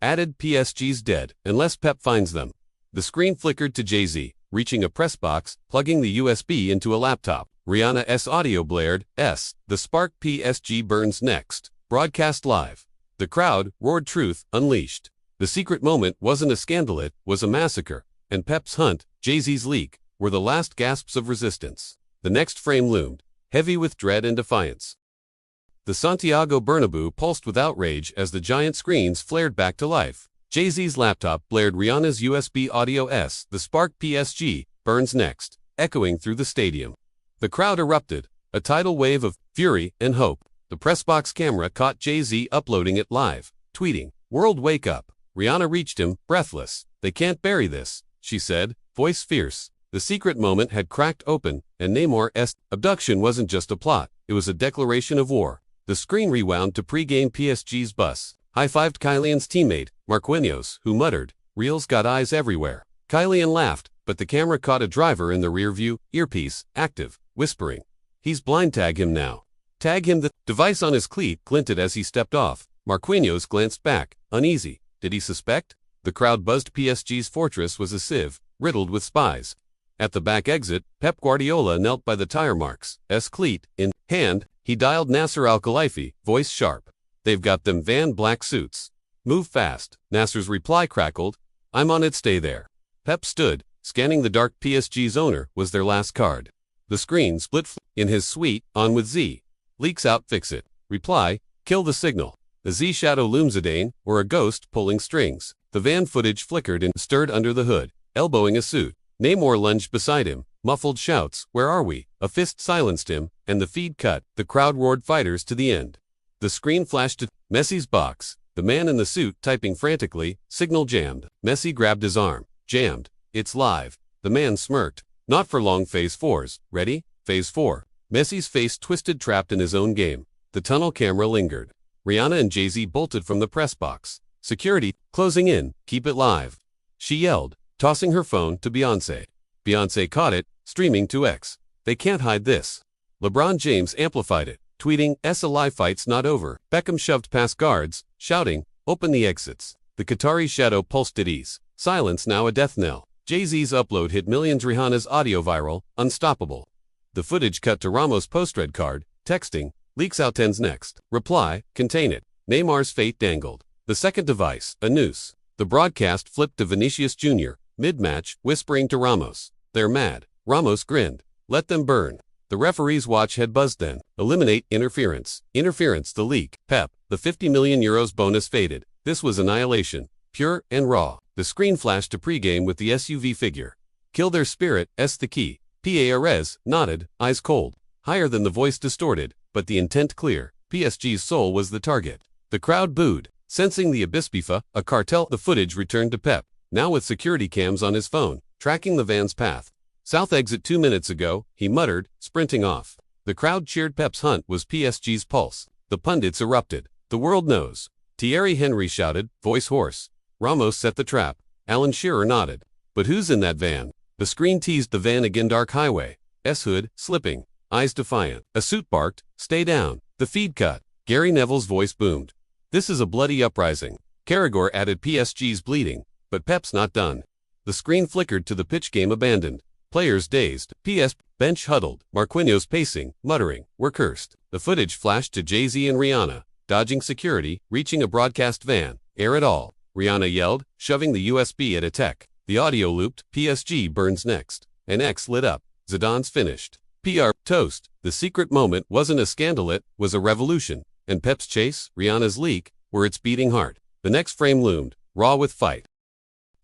Added, "PSG's dead, unless Pep finds them." The screen flickered to Jay-Z, reaching a press box, plugging the USB into a laptop. Rihanna's audio blared, "The spark PSG burns next." Broadcast live. The crowd roared truth unleashed. The secret moment wasn't a scandal, it was a massacre. And Pep's hunt, Jay-Z's leak, were the last gasps of resistance. The next frame loomed, heavy with dread and defiance. The Santiago Bernabeu pulsed with outrage as the giant screens flared back to life. Jay-Z's laptop blared Rihanna's USB audio, "The spark PSG burns next," echoing through the stadium. The crowd erupted, a tidal wave of fury and hope. The pressbox camera caught Jay-Z uploading it live, tweeting, "World wake up." Rihanna reached him, breathless. "They can't bury this," she said, voice fierce. The secret moment had cracked open, and Neymar's abduction wasn't just a plot, it was a declaration of war. The screen rewound to pre-game. PSG's bus high-fived Kylian's teammate, Marquinhos, who muttered, "Real's got eyes everywhere." Kylian laughed, but the camera caught a driver in the rear view, earpiece active, whispering, "He's blind, tag him now." "Tag him." The device on his cleat glinted as he stepped off. Marquinhos glanced back, uneasy. Did he suspect? The crowd buzzed. PSG's fortress was a sieve, riddled with spies. At the back exit, Pep Guardiola knelt by the tire marks, cleat in hand. He dialed Nasser Al-Khelaifi, voice sharp. "They've got them van black suits. Move fast." Nasser's reply crackled, "I'm on it, stay there." Pep stood, scanning the dark. PSG's owner was their last card. The screen split in his suite, "On with Z." Leaks out, fix it. Reply, "Kill the signal." The Z shadow loomed. Zidane, or a ghost pulling strings. The van footage flickered and stirred under the hood, elbowing a suit. Neymar lunged beside him, muffled shouts, "Where are we?" A fist silenced him, and the feed cut. The crowd roared fighters to the end. The screen flashed to Messi's box. The man in the suit typing frantically, signal jammed. Messi grabbed his arm. "Jammed. It's live." The man smirked. "Not for long. Phase 4's. Ready? Phase 4. Messi's face twisted, trapped in his own game. The tunnel camera lingered. Rihanna and Jay-Z bolted from the press box. Security, closing in, "Keep it live," she yelled, tossing her phone to Beyoncé. Beyoncé caught it, streaming to X. "They can't hide this." LeBron James amplified it, tweeting, "A live fight's not over." Beckham shoved past guards, shouting, "Open the exits." The Qatari shadow pulsed at ease. Silence now a death knell. Jay-Z's upload hit millions. Rihanna's audio viral, unstoppable. The footage cut to Ramos' post-red card, texting, "Leaks out 10's next." Reply, "Contain it." Neymar's fate dangled. The second device, a noose. The broadcast flipped to Vinicius Jr., mid-match, whispering to Ramos, "They're mad." Ramos grinned, "Let them burn." The referee's watch had buzzed then. Eliminate interference. Interference, the leak. Pep, the €50 million bonus faded. This was annihilation. Pure and raw. The screen flashed to pregame with the SUV figure. Kill their spirit, S the key. Perez nodded, eyes cold. Higher than the voice distorted, but the intent clear. PSG's soul was the target. The crowd booed. Sensing the Abispifa, a cartel, the footage returned to Pep, now with security cams on his phone, tracking the van's path. South exit 2 minutes ago, he muttered, sprinting off. The crowd cheered. Pep's hunt was PSG's pulse. The pundits erupted. The world knows. Thierry Henry shouted, voice hoarse. Ramos set the trap. Alan Shearer nodded. But who's in that van? The screen teased the van again. Dark highway. S-hood, slipping. Eyes defiant. A suit barked, stay down. The feed cut. Gary Neville's voice boomed. This is a bloody uprising. Carragher added, PSG's bleeding. But Pep's not done. The screen flickered to the pitch. Game abandoned. Players dazed. PS bench huddled. Marquinhos pacing, muttering, we're cursed. The footage flashed to Jay-Z and Rihanna, dodging security, reaching a broadcast van. Air it all. Rihanna yelled, shoving the USB at a tech. The audio looped, PSG burns next. An X lit up. Zidane's finished. PR toast. The secret moment wasn't a scandal, it was a revolution. And Pep's chase, Rihanna's leak, were its beating heart. The next frame loomed, raw with fight.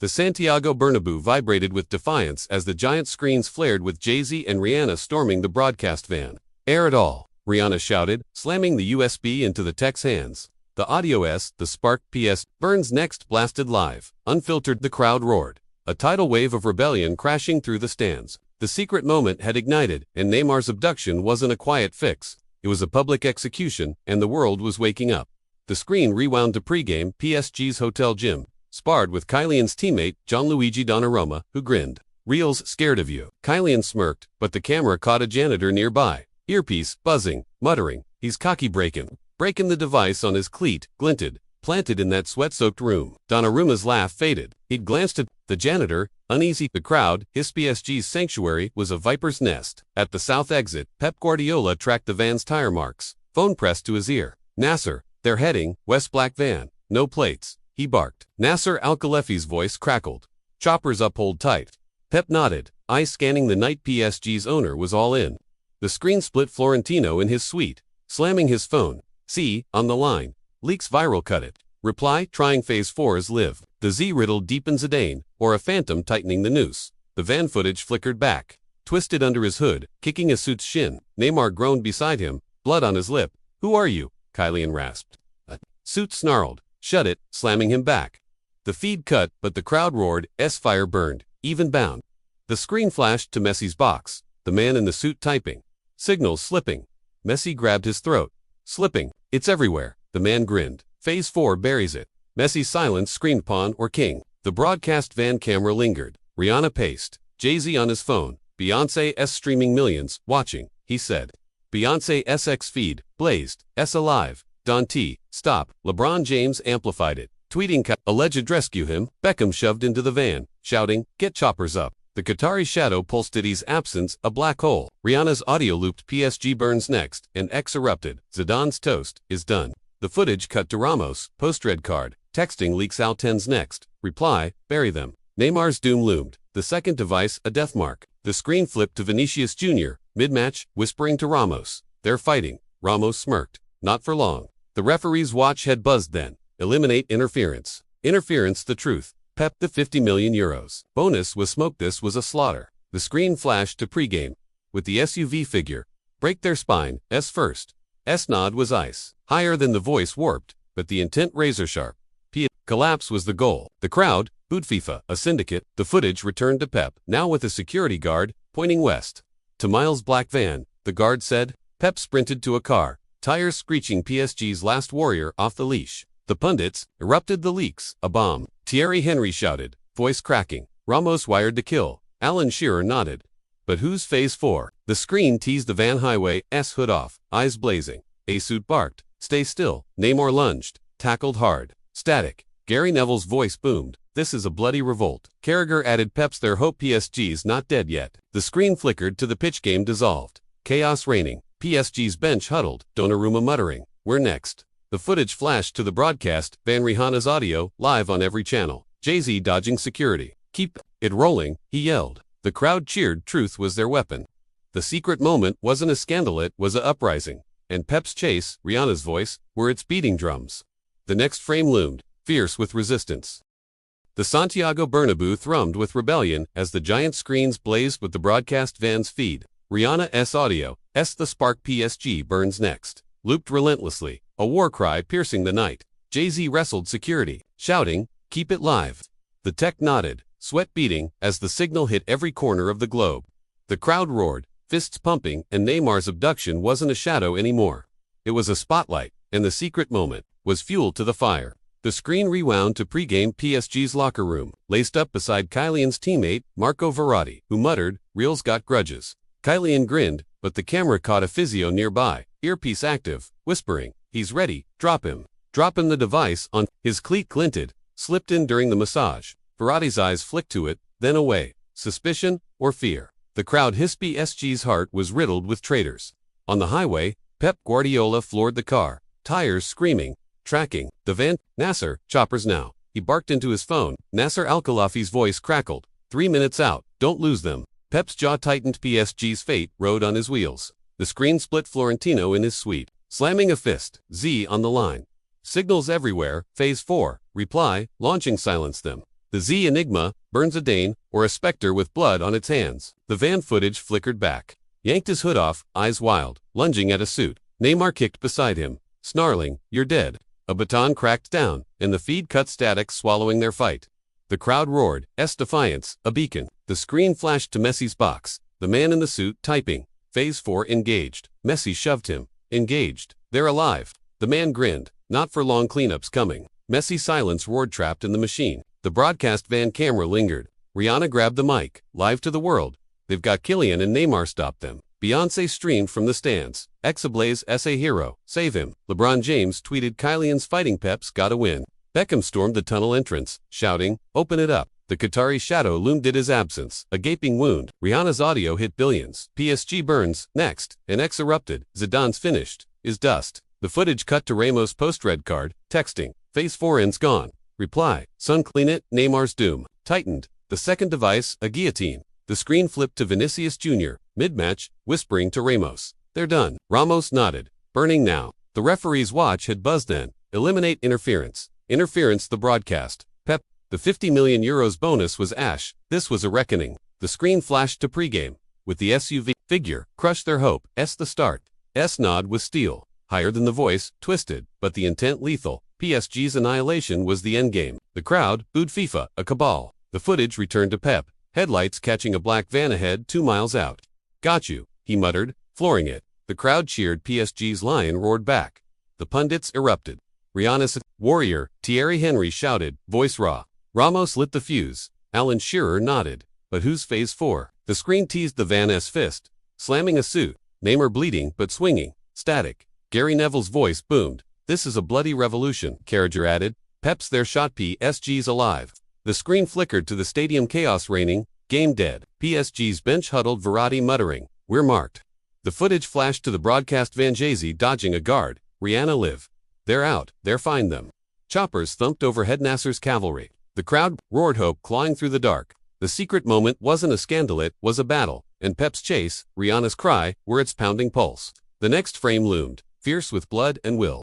The Santiago Bernabeu vibrated with defiance as the giant screens flared with Jay-Z and Rihanna storming the broadcast van. Air it all, Rihanna shouted, slamming the USB into the tech's hands. The audio S, the spark PS, burns next blasted live. Unfiltered, the crowd roared. A tidal wave of rebellion crashing through the stands. The secret moment had ignited, and Neymar's abduction wasn't a quiet fix. It was a public execution, and the world was waking up. The screen rewound to pregame. PSG's hotel gym, sparred with Kylian's teammate, Gianluigi Donnarumma, who grinned. Real's scared of you. Kylian smirked, but the camera caught a janitor nearby. Earpiece, buzzing, muttering, he's cocky breaking the device on his cleat, glinted, planted in that sweat-soaked room. Donnarumma's laugh faded. He'd glanced at the janitor, uneasy. The crowd, his PSG's sanctuary, was a viper's nest. At the south exit, Pep Guardiola tracked the van's tire marks. Phone pressed to his ear. Nasser, they're heading, west. Black van, no plates, he barked. Nasser Al-Khelafi's voice crackled. Choppers up, hold tight. Pep nodded, eyes scanning the night. PSG's owner was all in. The screen split. Florentino in his suite, slamming his phone. See, on the line. Leaks viral. Cut it. Reply, trying phase 4's live. The Z riddle deepened. Zidane, or a phantom tightening the noose. The van footage flickered back. Twisted under his hood, kicking a suit's shin. Neymar groaned beside him, blood on his lip. Who are you? Kylian rasped. A suit snarled. Shut it, slamming him back. The feed cut, but the crowd roared. S-fire burned, even bound. The screen flashed to Messi's box. The man in the suit typing. Signals slipping. Messi grabbed his throat. Slipping. It's everywhere. The man grinned. Phase 4 buries it. Messi's silence screamed pawn or king. The broadcast van camera lingered. Rihanna paced. Jay-Z on his phone. Beyoncé's streaming millions. Watching, he said. Beyoncé SX feed. Blazed. S alive. Dante. Stop. LeBron James amplified it. Tweeting alleged rescue him. Beckham shoved into the van, shouting, get choppers up. The Qatari shadow pulsed Diddy's absence, a black hole. Rihanna's audio looped. PSG burns next, and X erupted. Zidane's toast is done. The footage cut to Ramos, post-red card. Texting leaks out. 10's next. Reply, bury them. Neymar's doom loomed. The second device, a death mark. The screen flipped to Vinicius Jr., mid-match, whispering to Ramos. They're fighting. Ramos smirked. Not for long. The referee's watch had buzzed then. Eliminate interference. Interference, the truth. Pep, the €50 million. Bonus was smoke. This was a slaughter. The screen flashed to pregame. With the SUV figure. Break their spine, S first. S nod was ice. Higher than the voice warped, but the intent razor sharp. P collapse was the goal. The crowd booed. FIFA, a syndicate. The footage returned to Pep, now with a security guard, pointing west. To Miles' black van, the guard said. Pep sprinted to a car, tires screeching. PSG's last warrior off the leash. The pundits erupted. The leaks, a bomb. Thierry Henry shouted, voice cracking. Ramos wired to kill. Alan Shearer nodded. But who's phase 4? The screen teased the van highway, S hood off, eyes blazing. A suit barked, stay still. Neymar lunged, tackled hard. Static. Gary Neville's voice boomed. This is a bloody revolt. Carragher added, Pep's their hope. PSG's not dead yet. The screen flickered to the pitch. Game dissolved. Chaos reigning. PSG's bench huddled. Donnarumma muttering, we're next. The footage flashed to the broadcast. Van Rihanna's audio, live on every channel. Jay-Z dodging security. Keep it rolling, he yelled. The crowd cheered. Truth was their weapon. The secret moment wasn't a scandal, it was a uprising. And Pep's chase, Rihanna's voice, were its beating drums. The next frame loomed, fierce with resistance. The Santiago Bernabeu thrummed with rebellion as the giant screens blazed with the broadcast van's feed. Rihanna's audio, The Spark PSG burns next, looped relentlessly, a war cry piercing the night. Jay-Z wrestled security, shouting, "Keep it live." The tech nodded, sweat beading, as the signal hit every corner of the globe. The crowd roared, fists pumping, and Neymar's abduction wasn't a shadow anymore. It was a spotlight, and the secret moment was fuel to the fire. The screen rewound to pregame PSG's locker room, laced up beside Kylian's teammate, Marco Verratti, who muttered, "Real's got grudges." Kylian grinned, but the camera caught a physio nearby, earpiece active, whispering, "He's ready, drop him." Dropping the device on his cleat glinted, slipped in during the massage. Verratti's eyes flicked to it, then away. Suspicion or fear? The crowd hissed. PSG's heart was riddled with traitors. On the highway, Pep Guardiola floored the car, tires screaming, tracking the van. "Nasser, choppers now." He barked into his phone. Nasser Al-Khelafi's voice crackled. 3 minutes out, don't lose them. Pep's jaw tightened. PSG's fate rode on his wheels. The screen split. Florentino in his suite, slamming a fist. Z on the line. Signals everywhere. Phase 4, reply, launching silenced them. The Z enigma, burns a Dane, or a specter with blood on its hands. The van footage flickered back. Yanked his hood off, eyes wild, lunging at a suit. Neymar kicked beside him, snarling, "You're dead." A baton cracked down, and the feed cut static, swallowing their fight. The crowd roared, defiance, a beacon. The screen flashed to Messi's box, the man in the suit typing. Phase 4 engaged. Messi shoved him. Engaged. They're alive. The man grinned. Not for long, cleanups coming. Messi silence roared, trapped in the machine. The broadcast van camera lingered. Rihanna grabbed the mic, live to the world. "They've got Kylian and Neymar, stop them." Beyoncé streamed from the stands. "Ex-Ablaze SA hero, save him." LeBron James tweeted, "Kylian's fighting, Pep's gotta win." Beckham stormed the tunnel entrance, shouting, "Open it up." The Qatari shadow loomed at his absence, a gaping wound. Rihanna's audio hit billions. "PSG burns next." An X erupted. "Zidane's finished. Is dust." The footage cut to Ramos post-red card, texting, "Phase 4 ends gone. Reply, son, clean it." Neymar's doom tightened. The second device, a guillotine. The screen flipped to Vinicius Jr., mid-match, whispering to Ramos, "They're done." Ramos nodded. "Burning now." The referee's watch had buzzed then. Eliminate interference. Interference. The broadcast. Pep. The €50 million bonus was ash. This was a reckoning. The screen flashed to pregame. With the SUV figure, crush their hope. The start. Nod was steel. Higher than the voice, twisted, but the intent lethal. PSG's annihilation was the endgame. The crowd booed FIFA, a cabal. The footage returned to Pep, headlights catching a black van ahead 2 miles out. "Got you," he muttered, flooring it. The crowd cheered. PSG's lion roared back. The pundits erupted. Rihanna's warrior, Thierry Henry shouted, voice raw. Ramos lit the fuse. Alan Shearer nodded. But who's Phase 4? The screen teased the van's fist, slamming a suit. Neymar bleeding but swinging. Static. Gary Neville's voice boomed. "This is a bloody revolution," Carragher added. "Pep's their shot. PSG's alive." The screen flickered to the stadium chaos reigning. Game dead. PSG's bench huddled. Verratti muttering, "We're marked." The footage flashed to the broadcast van. Jay-Z dodging a guard. Rihanna live. "They're out. They're find them." Choppers thumped overhead. Nasser's cavalry. The crowd roared, hope clawing through the dark. The secret moment wasn't a scandal, it was a battle. And Pep's chase, Rihanna's cry, were its pounding pulse. The next frame loomed, fierce with blood and will.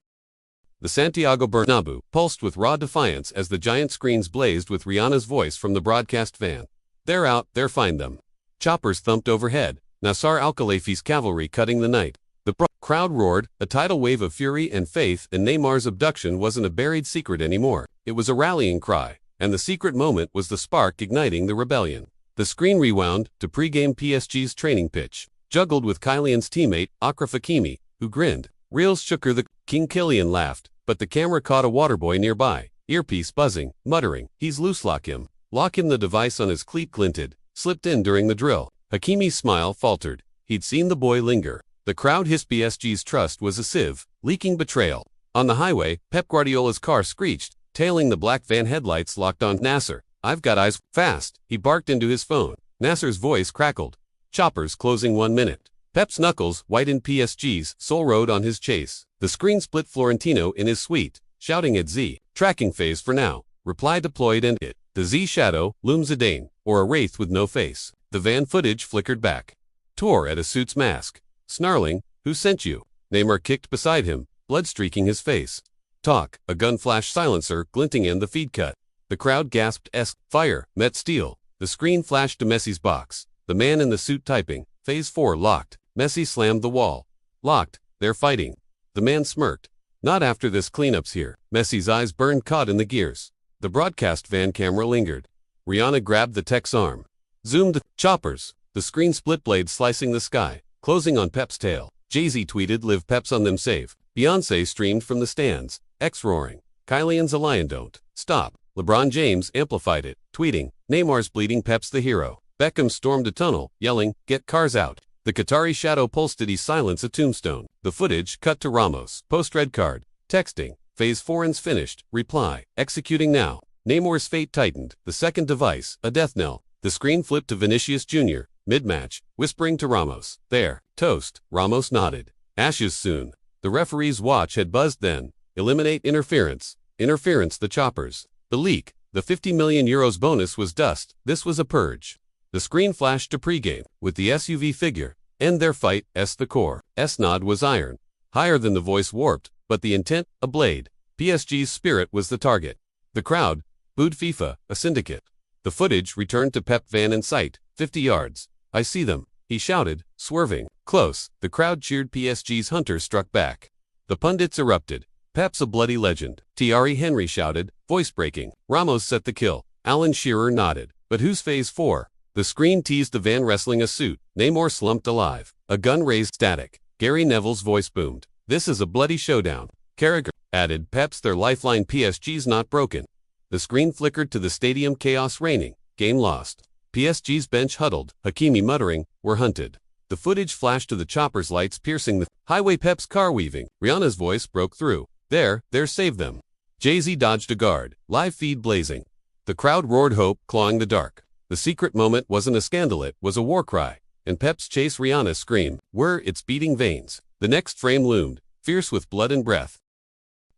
The Santiago Bernabeu pulsed with raw defiance as the giant screens blazed with Rihanna's voice from the broadcast van. "They're out, they're find them." Choppers thumped overhead. Nasser Al-Khelafi's cavalry cutting the night. The crowd roared, a tidal wave of fury and faith, and Neymar's abduction wasn't a buried secret anymore. It was a rallying cry, and the secret moment was the spark igniting the rebellion. The screen rewound to pregame PSG's training pitch, juggled with Kylian's teammate, Achraf Hakimi, who grinned. Real's shooker. The King Kylian laughed, but the camera caught a waterboy nearby, earpiece buzzing, muttering, "He's loose, lock him." Lock him. The device on his cleat glinted, slipped in during the drill. Hakimi's smile faltered. He'd seen the boy linger. The crowd hissed. PSG's trust was a sieve, leaking betrayal. On the highway, Pep Guardiola's car screeched, tailing the black van. Headlights locked on. "Nasser, I've got eyes. Fast." He barked into his phone. Nasser's voice crackled. Choppers closing 1 minute. Pep's knuckles whitened. PSG's soul rode on his chase. The screen split. Florentino in his suite, shouting at Z, "Tracking phase for now. Reply deployed." And it. The Z shadow looms Zidane, or a wraith with no face. The van footage flickered back. tore at a suit's mask. Snarling, "Who sent you?" Neymar kicked beside him, blood streaking his face. Talk, a gun flash silencer glinting in the feed cut. The crowd gasped fire, met steel. The screen flashed to Messi's box. The man in the suit typing, Phase 4 locked. Messi slammed the wall. Locked, they're fighting. The man smirked. Not after this, cleanup's here. Messi's eyes burned, caught in the gears. The broadcast van camera lingered. Rihanna grabbed the tech's arm. Zoomed, choppers. The screen split, blade slicing the sky, closing on Pep's tail. Jay-Z tweeted, "Live Peps on them save." Beyoncé streamed from the stands, roaring. "Kylian's a lion, don't stop." LeBron James amplified it, tweeting, "Neymar's bleeding, Pep's the hero." Beckham stormed a tunnel, yelling, "Get cars out." The Qatari shadow pulsed, "Did he silence a tombstone?" The footage cut to Ramos, post-red card, texting, "Phase 4's finished, reply, executing now." Neymar's fate tightened, the second device, a death knell. The screen flipped to Vinicius Jr., mid-match, whispering to Ramos, "There, toast." Ramos nodded. "Ashes soon." The referee's watch had buzzed then. Eliminate interference. Interference, the choppers. The leak, the €50 million bonus was dust. This was a purge. The screen flashed to pregame, with the SUV figure. End their fight, the core. Nod was iron. Higher than the voice, warped, but the intent, a blade. PSG's spirit was the target. The crowd booed FIFA, a syndicate. The footage returned to Pep van in sight, 50 yards. "I see them," he shouted, swerving. Close, the crowd cheered. PSG's hunter struck back. The pundits erupted. "Pep's a bloody legend." Thierry Henry shouted, voice breaking. Ramos set the kill. Alan Shearer nodded. "But who's Phase 4? The screen teased the van wrestling a suit. Neymar slumped alive. A gun raised, static. Gary Neville's voice boomed. "This is a bloody showdown." Carragher added, "Pep's their lifeline, PSG's not broken." The screen flickered to the stadium, chaos reigning. Game lost. PSG's bench huddled, Hakimi muttering, "We're hunted." The footage flashed to the choppers, lights piercing the highway. Pep's car weaving. Rihanna's voice broke through. There, save them." Jay-Z dodged a guard, live feed blazing. The crowd roared hope, clawing the dark. The secret moment wasn't a scandal, it was a war cry. And Pep's chase, Rihanna screamed, its beating veins. The next frame loomed, fierce with blood and breath.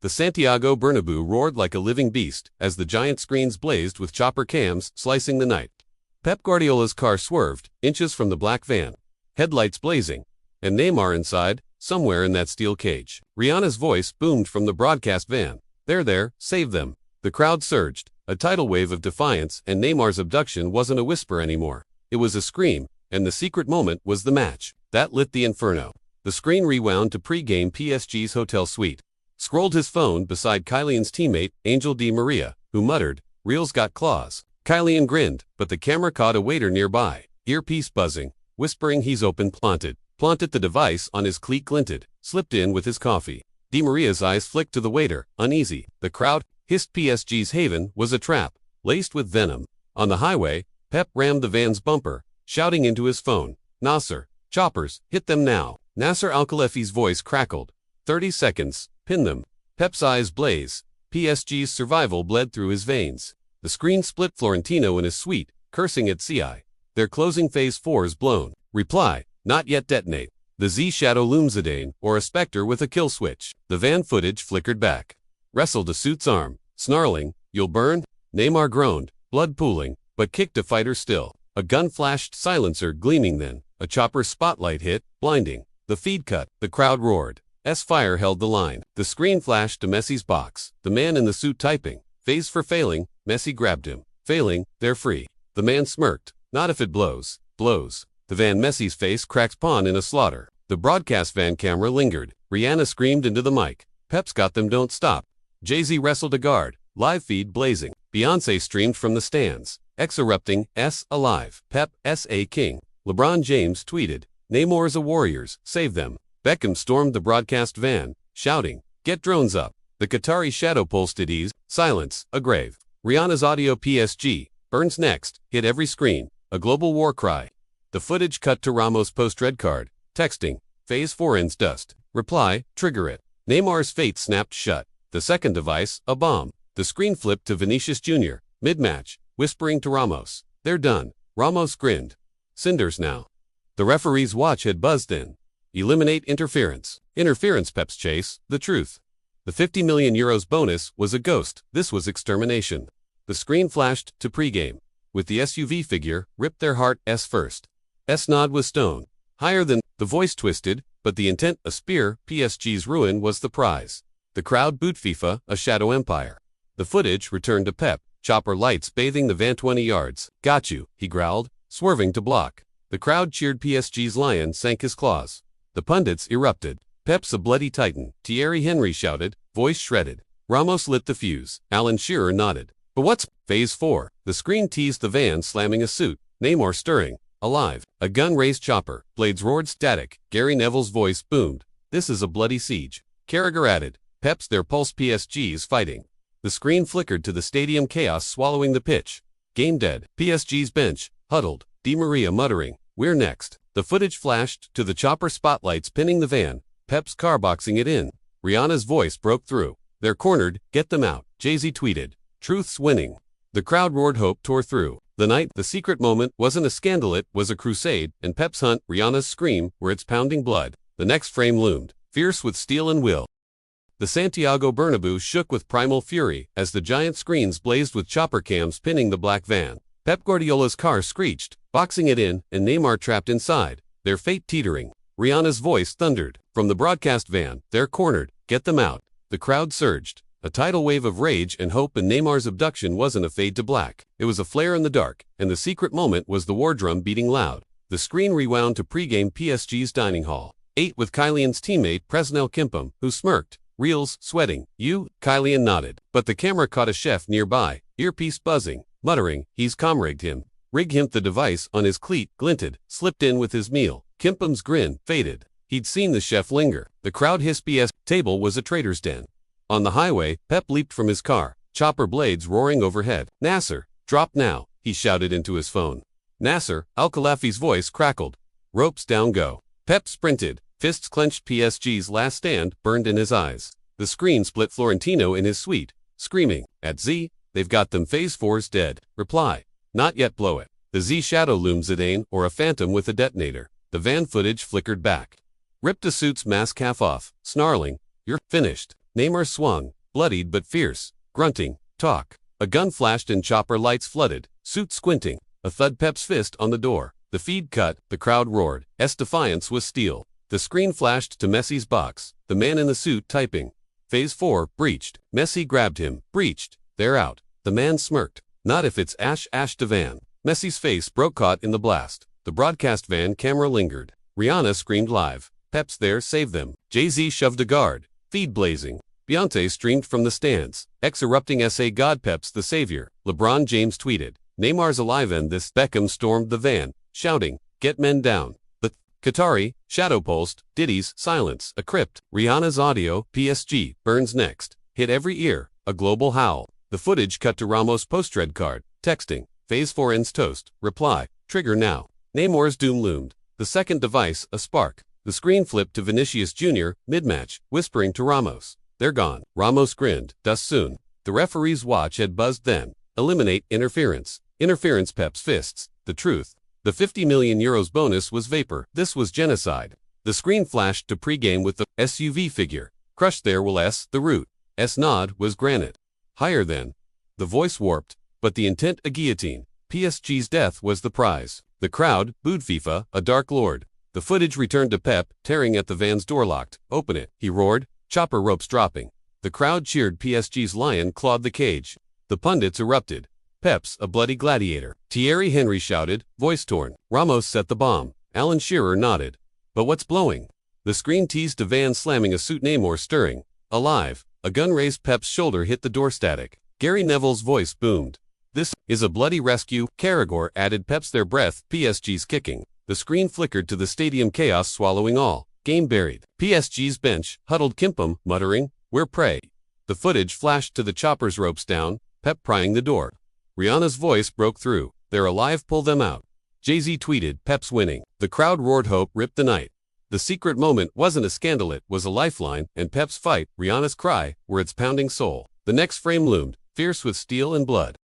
The Santiago Bernabeu roared like a living beast, as the giant screens blazed with chopper cams, slicing the night. Pep Guardiola's car swerved, inches from the black van. Headlights blazing. And Neymar inside, somewhere in that steel cage. Rihanna's voice boomed from the broadcast van. There, save them." The crowd surged, a tidal wave of defiance, and Neymar's abduction wasn't a whisper anymore. It was a scream, and the secret moment was the match. That lit the inferno. The screen rewound to pre-game. PSG's hotel suite. Scrolled his phone beside Kylian's teammate, Angel Di Maria, who muttered, "Real's got claws." Kylian grinned, but the camera caught a waiter nearby, earpiece buzzing, whispering he's open. Planted the device on his cleat, glinted, slipped in with his coffee. Di Maria's eyes flicked to the waiter, uneasy. The crowd hissed PSG's haven was a trap, laced with venom. On the highway, Pep rammed the van's bumper, shouting into his phone, "Nasser, choppers, hit them now." Nasser Al-Khelafi's voice crackled. 30 seconds, pin them. Pep's eyes blaze. PSG's survival bled through his veins. The screen split. Florentino in his suite, cursing at CI. Their closing. Phase 4's blown. Reply, not yet. Detonate. The Z shadow looms, Zidane, or a specter with a kill switch. The van footage flickered back. Wrestled a suit's arm, snarling, "You'll burn?" Neymar groaned, blood pooling, but kicked a fighter still. A gun flashed, silencer gleaming then. A chopper spotlight hit, blinding. The feed cut. The crowd roared. Fire held the line. The screen flashed to Messi's box. The man in the suit typing. "Phase for failing." Messi grabbed him. "Failing, they're free." The man smirked. "Not if it blows." Blows. The van. Messi's face cracked, pawn in a slaughter. The broadcast van camera lingered. Rihanna screamed into the mic. "Pep's got them, don't stop." Jay-Z wrestled a guard, live feed blazing. Beyoncé streamed from the stands. Erupting, alive. Pep, a king. LeBron James tweeted, "Neymar's a warriors, save them." Beckham stormed the broadcast van, shouting, "Get drones up." The Qatari shadow pulsed at ease, silence, a grave. Rihanna's audio, "PSG, burns next," hit every screen, a global war cry. The footage cut to Ramos post-red card, texting, "Phase 4 ends dust. Reply, trigger it." Neymar's fate snapped shut. The second device, a bomb. The screen flipped to Vinicius Jr., mid-match, whispering to Ramos, "They're done." Ramos grinned. Cinders now. The referee's watch had buzzed in. Eliminate interference. Interference. Pep's chase, the truth. The €50 million bonus was a ghost. This was extermination. The screen flashed to pregame. With the SUV figure, ripped their heart, first. Nod was stone. Higher than, the voice twisted, but the intent, a spear, PSG's ruin was the prize. The crowd booed FIFA, a shadow empire. The footage returned to Pep, chopper lights bathing the van 20 yards. Got you, he growled, swerving to block. The crowd cheered. PSG's lion sank his claws. The pundits erupted. Pep's a bloody titan, Thierry Henry shouted, voice shredded. Ramos lit the fuse. Alan Shearer nodded. But what's Phase 4? The screen teased the van slamming a suit. Neymar stirring. Alive. A gun raised chopper. Blades roared static. Gary Neville's voice boomed. This is a bloody siege. Carragher added. Pep's their pulse. PSG's fighting. The screen flickered to the stadium chaos swallowing the pitch. Game dead. PSG's bench. Huddled. Di Maria muttering. We're next. The footage flashed to the chopper spotlights pinning the van. Pep's car boxing it in. Rihanna's voice broke through. They're cornered. Get them out. Jay-Z tweeted. Truth's winning. The crowd roared. Hope tore through. The night, the secret moment, wasn't a scandal, it was a crusade, and Pep's hunt, Rihanna's scream, were its pounding blood. The next frame loomed, fierce with steel and will. The Santiago Bernabeu shook with primal fury, as the giant screens blazed with chopper cams pinning the black van. Pep Guardiola's car screeched, boxing it in, and Neymar trapped inside, their fate teetering. Rihanna's voice thundered. From the broadcast van, they're cornered, get them out. The crowd surged. A tidal wave of rage and hope, and Neymar's abduction wasn't a fade to black. It was a flare in the dark, and the secret moment was the war drum beating loud. The screen rewound to pregame PSG's dining hall. Ate with Kylian's teammate Presnel Kimpem, who smirked. Reels, sweating. You? Kylian nodded. But the camera caught a chef nearby, earpiece buzzing, muttering, he's comrigged him. Rig him. The device on his cleat glinted, slipped in with his meal. Kimpem's grin faded. He'd seen the chef linger. The crowd hissed. PS table was a traitor's den. On the highway, Pep leaped from his car, chopper blades roaring overhead. Nasser, drop now, he shouted into his phone. Nasser, Al-Khalafi's voice crackled. Ropes down, go. Pep sprinted, fists clenched. PSG's last stand burned in his eyes. The screen split. Florentino in his suite, screaming. At Z, they've got them. Phase 4's dead. Reply. Not yet. Blow it. The Z shadow loomed. Zidane, or a phantom with a detonator. The van footage flickered back. Ripped a suit's mask half off, snarling. You're finished. Neymar swung, bloodied but fierce, grunting, talk. A gun flashed and chopper lights flooded, suit squinting. A thud. Pep's fist on the door. The feed cut, the crowd roared. Defiance was steel. The screen flashed to Messi's box, the man in the suit typing. Phase 4, breached. Messi grabbed him, breached. They're out. The man smirked. Not if it's Ash to van. Messi's face broke caught in the blast. The broadcast van camera lingered. Rihanna screamed live. Pep's there, save them. Jay-Z shoved a guard. Feed blazing. Beyoncé streamed from the stands. Erupting SA God. Pep's the savior. LeBron James tweeted. Neymar's alive. And this. Beckham stormed the van, shouting, get men down. The Qatari, shadow pulsed, Diddy's, silence, a crypt. Rihanna's audio, PSG, burns next. Hit every ear, a global howl. The footage cut to Ramos' post-red card, texting. Phase 4 ends toast. Reply. Trigger now. Neymar's doom loomed. The second device, a spark. The screen flipped to Vinicius Jr., mid-match, whispering to Ramos. They're gone. Ramos grinned. Dust soon. The referee's watch had buzzed then. Eliminate interference. Interference. Pep's fists. The truth. The €50 million bonus was vapor. This was genocide. The screen flashed to pregame with the SUV figure. Crushed. There will S. The root. S. Nod was granite. Higher than. The voice warped, but the intent a guillotine. PSG's death was the prize. The crowd booed. FIFA, a dark lord. The footage returned to Pep, tearing at the van's door. Locked. Open it, he roared, chopper ropes dropping. The crowd cheered. PSG's lion clawed the cage. The pundits erupted. Pep's a bloody gladiator. Thierry Henry shouted, voice torn. Ramos set the bomb. Alan Shearer nodded. But what's blowing? The screen teased a van slamming a suit. Neymar stirring. Alive. A gun raised. Pep's shoulder hit the door. Static. Gary Neville's voice boomed. This is a bloody rescue. Carragher added. Pep's their breath. PSG's kicking. The screen flickered to the stadium chaos swallowing all. Game buried. PSG's bench, huddled. Kimpem, muttering, we're prey. The footage flashed to the choppers. Ropes down, Pep prying the door. Rihanna's voice broke through. They're alive, pull them out. Jay-Z tweeted, Pep's winning. The crowd roared. Hope ripped the night. The secret moment wasn't a scandal, it was a lifeline, and Pep's fight, Rihanna's cry, were its pounding soul. The next frame loomed, fierce with steel and blood.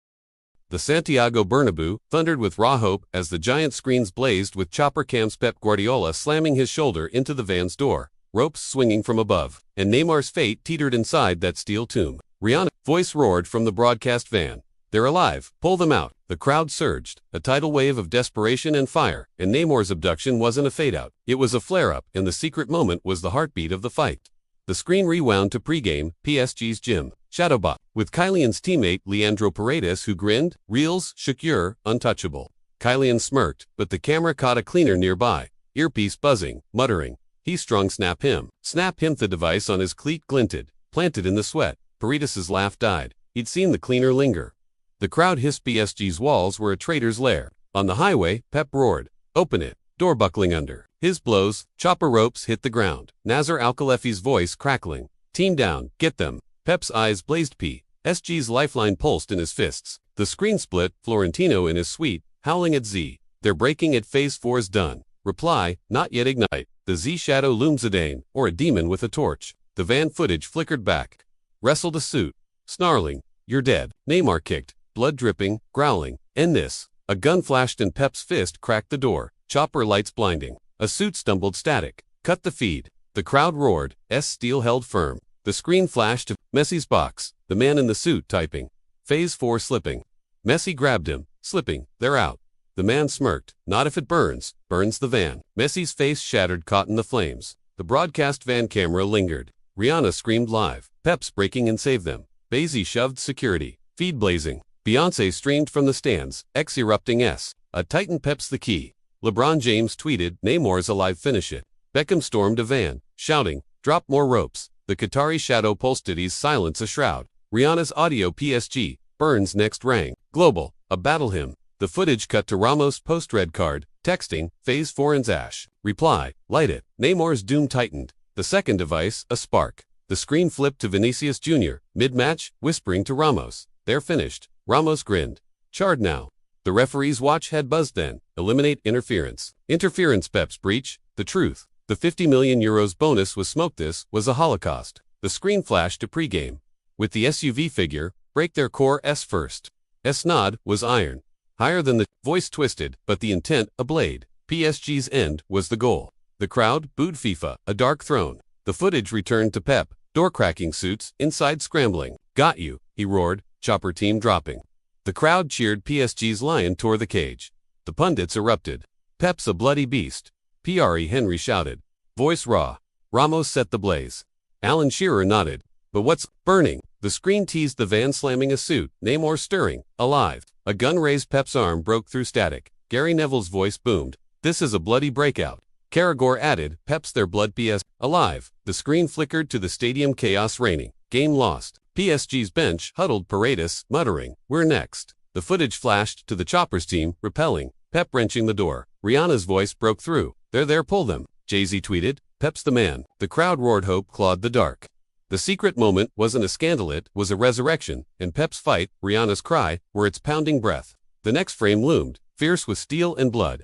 The Santiago Bernabeu thundered with raw hope as the giant screens blazed with chopper cams. Pep Guardiola slamming his shoulder into the van's door, ropes swinging from above, and Neymar's fate teetered inside that steel tomb. Rihanna's voice roared from the broadcast van. They're alive. Pull them out. The crowd surged, a tidal wave of desperation and fire, and Neymar's abduction wasn't a fade-out. It was a flare-up, and the secret moment was the heartbeat of the fight. The screen rewound to pregame, PSG's gym, Shadowbot, with Kylian's teammate Leandro Paredes who grinned, Reels, secure, untouchable. Kylian smirked, but the camera caught a cleaner nearby, earpiece buzzing, muttering. He strung snap him. Snap him. The device on his cleat glinted, planted in the sweat. Paredes's laugh died. He'd seen the cleaner linger. The crowd hissed. PSG's walls were a traitor's lair. On the highway, Pep roared, "Open it." Door buckling under his blows, chopper ropes hit the ground. Nasser Al-Khelaifi's voice crackling. "Team down, get them." Pep's eyes blazed. PSG's lifeline pulsed in his fists. The screen split, Florentino in his suite, howling at Z. "They're breaking it. Phase 4's done." Reply, "Not yet." Ignite. The Z shadow loomed. Zidane, or a demon with a torch. The van footage flickered back. Wrestled a suit. Snarling, "You're dead." Neymar kicked, blood dripping, growling. "End this." A gun flashed and Pep's fist cracked the door. Chopper lights blinding. A suit stumbled. Static. Cut the feed. The crowd roared. Steel held firm. The screen flashed to Messi's box. The man in the suit typing. Phase 4 slipping. Messi grabbed him. Slipping. "They're out." The man smirked. "Not if it burns." Burns the van. Messi's face shattered, caught in the flames. The broadcast van camera lingered. Rihanna screamed live. Pep's breaking and save them. Basie shoved security. Feed blazing. Beyoncé streamed from the stands. X erupting S. A titan. Pep's the key. LeBron James tweeted, "Neymar's alive. Finish it." Beckham stormed a van, shouting, "Drop more ropes." The Qatari shadow pulsed. Diddy's silence a shroud. Rihanna's audio. PSG. Burns next rang. Global. A battle hymn. The footage cut to Ramos post red card, texting, "Phase 4 ends ash." Reply, "Light it." Neymar's doom tightened. The second device, a spark. The screen flipped to Vinicius Jr., mid-match, whispering to Ramos, "They're finished." Ramos grinned. "Charred now." The referee's watch had buzzed. Then, eliminate interference. Interference. Pep's breach. The truth. The €50 million bonus was smoked. This was a holocaust. The screen flashed to pregame. With the SUV figure, break their core. S first. S nod was iron. Higher than the voice twisted, but the intent a blade. PSG's end was the goal. The crowd booed. FIFA, a dark throne. The footage returned to Pep, door cracking, suits inside scrambling. "Got you," he roared, chopper team dropping. The crowd cheered. PSG's lion tore the cage. The pundits erupted. "Pep's a bloody beast." Pre Henry shouted. Voice raw. Ramos set the blaze. Alan Shearer nodded. "But what's burning?" The screen teased the van slamming a suit. Neymar stirring, alive. A gun raised. Pep's arm broke through static. Gary Neville's voice boomed. "This is a bloody breakout." Carragher added, "Pep's their blood. PS alive." The screen flickered to the stadium. Chaos reigning. Game lost. PSG's bench huddled. Paredes, muttering, "We're next." The footage flashed to the Choppers team, repelling. Pep wrenching the door. Rihanna's voice broke through. "They're there. Pull them." Jay-Z tweeted, "Pep's the man." The crowd roared. Hope clawed the dark. The secret moment wasn't a scandal. It was a resurrection, and Pep's fight, Rihanna's cry, were its pounding breath. The next frame loomed, fierce with steel and blood.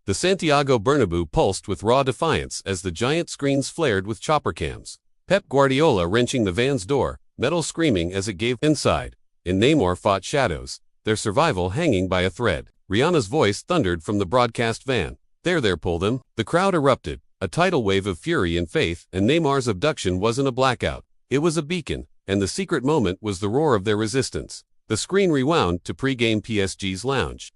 The Santiago Bernabeu pulsed with raw defiance as the giant screens flared with chopper cams. Pep Guardiola wrenching the van's door, metal screaming as it gave inside. And Neymar fought shadows, their survival hanging by a thread. Rihanna's voice thundered from the broadcast van. There, pull them." The crowd erupted, a tidal wave of fury and faith, and Neymar's abduction wasn't a blackout. It was a beacon, and the secret moment was the roar of their resistance. The screen rewound to pregame. PSG's lounge,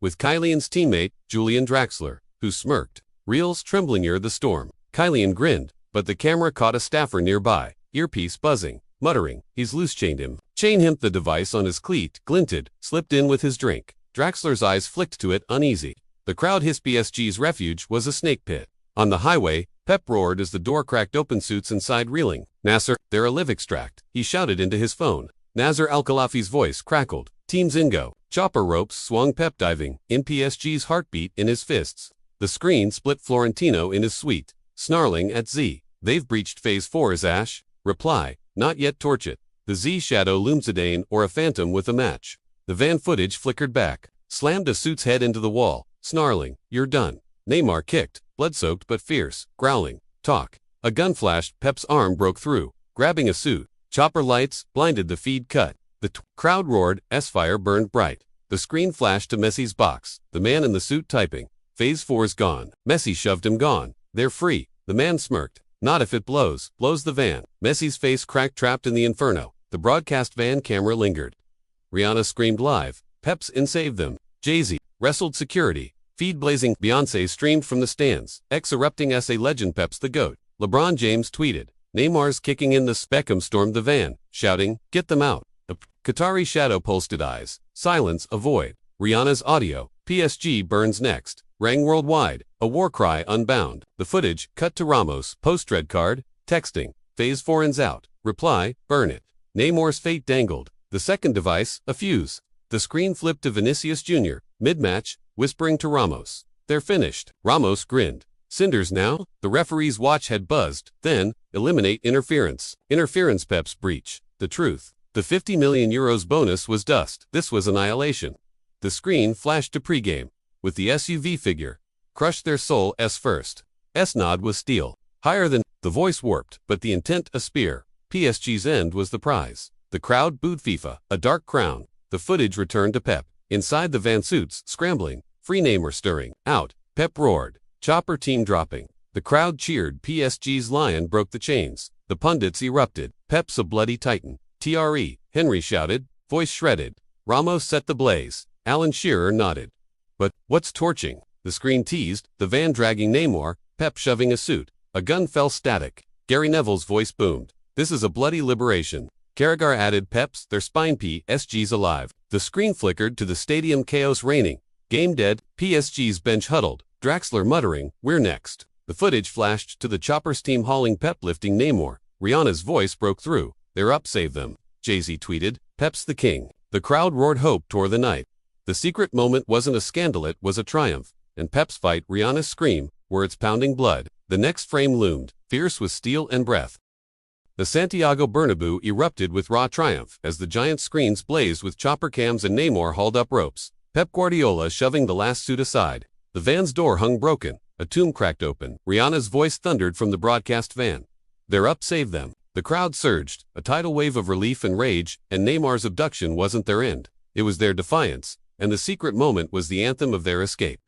with Kylian's teammate, Julian Draxler, who smirked. Reels trembling near the storm. Kylian grinned, but the camera caught a staffer nearby, earpiece buzzing, muttering, "He's loose-chained him." Chain him. The device on his cleat glinted, slipped in with his drink. Draxler's eyes flicked to it, uneasy. The crowd hissed. PSG's refuge was a snake pit. On the highway, Pep roared as the door cracked open, suits inside reeling. "Nasser, they're a live extract," he shouted into his phone. Nasser Al-Khelaifi's voice crackled. "Teams in go." Chopper ropes swung. Pep diving, in PSG's heartbeat in his fists. The screen split. Florentino in his suite, snarling at Z. "They've breached phase 4 is ash." Reply, "Not yet. Torch it." The Z shadow loomed. Zidane, or a phantom with a match. The van footage flickered back, slammed a suit's head into the wall, snarling, "You're done." Neymar kicked, blood-soaked but fierce, growling, "Talk." A gun flashed. Pep's arm broke through, grabbing a suit. Chopper lights blinded. The feed cut. The crowd roared. S-fire burned bright. The screen flashed to Messi's box, the man in the suit typing. "Phase 4's gone." Messi shoved him. "Gone. They're free." The man smirked. "Not if it blows." Blows the van. Messi's face cracked. Trapped in the inferno. The broadcast van camera lingered. Rihanna screamed live. Pep's in saved them. Jay-Z wrestled security. Feed blazing. Beyoncé streamed from the stands. X erupting SA legend Pep's the GOAT. LeBron James tweeted. Neymar's kicking in the Beckham stormed the van, shouting, "Get them out." A Qatari shadow posted eyes. Silence, avoid. Rihanna's audio. PSG burns next. Rang worldwide. A war cry unbound. The footage, cut to Ramos, post-red card, texting. Phase foreign's out. Reply, burn it. Neymar's fate dangled. The second device, a fuse. The screen flipped to Vinicius Jr., mid-match, whispering to Ramos. They're finished. Ramos grinned. Cinders now? The referee's watch had buzzed. Then, eliminate interference. Interference Pep's breach. The truth. The €50 million bonus was dust. This was annihilation. The screen flashed to pregame. With the SUV figure. Crushed their soul S first. S nod was steel. Higher than. The voice warped, but the intent a spear. PSG's end was the prize. The crowd booed FIFA. A dark crown. The footage returned to Pep. Inside the van suits, scrambling. Free Neymar stirring. Out. Pep roared. Chopper team dropping. The crowd cheered. PSG's lion broke the chains. The pundits erupted. Pep's a bloody titan. TRE. Henry shouted. Voice shredded. Ramos set the blaze. Alan Shearer nodded. But, what's torching? The screen teased. The van dragging Neymar. Pep shoving a suit. A gun fell static. Gary Neville's voice boomed. This is a bloody liberation. Carragher added Pep's, their spine PSG's alive. The screen flickered to the stadium chaos reigning. Game dead. PSG's bench huddled. Draxler muttering, we're next. The footage flashed to the Choppers team hauling Pep lifting Neymar. Rihanna's voice broke through. They're up, save them. Jay-Z tweeted, Pep's the king. The crowd roared, hope tore the night. The secret moment wasn't a scandal, it was a triumph. And Pep's fight, Rihanna's scream, were its pounding blood. The next frame loomed, fierce with steel and breath. The Santiago Bernabeu erupted with raw triumph as the giant screens blazed with chopper cams and Neymar hauled up ropes. Pep Guardiola shoving the last suit aside. The van's door hung broken. A tomb cracked open. Rihanna's voice thundered from the broadcast van. They're up, save them. The crowd surged, a tidal wave of relief and rage, and Neymar's abduction wasn't their end. It was their defiance, and the secret moment was the anthem of their escape.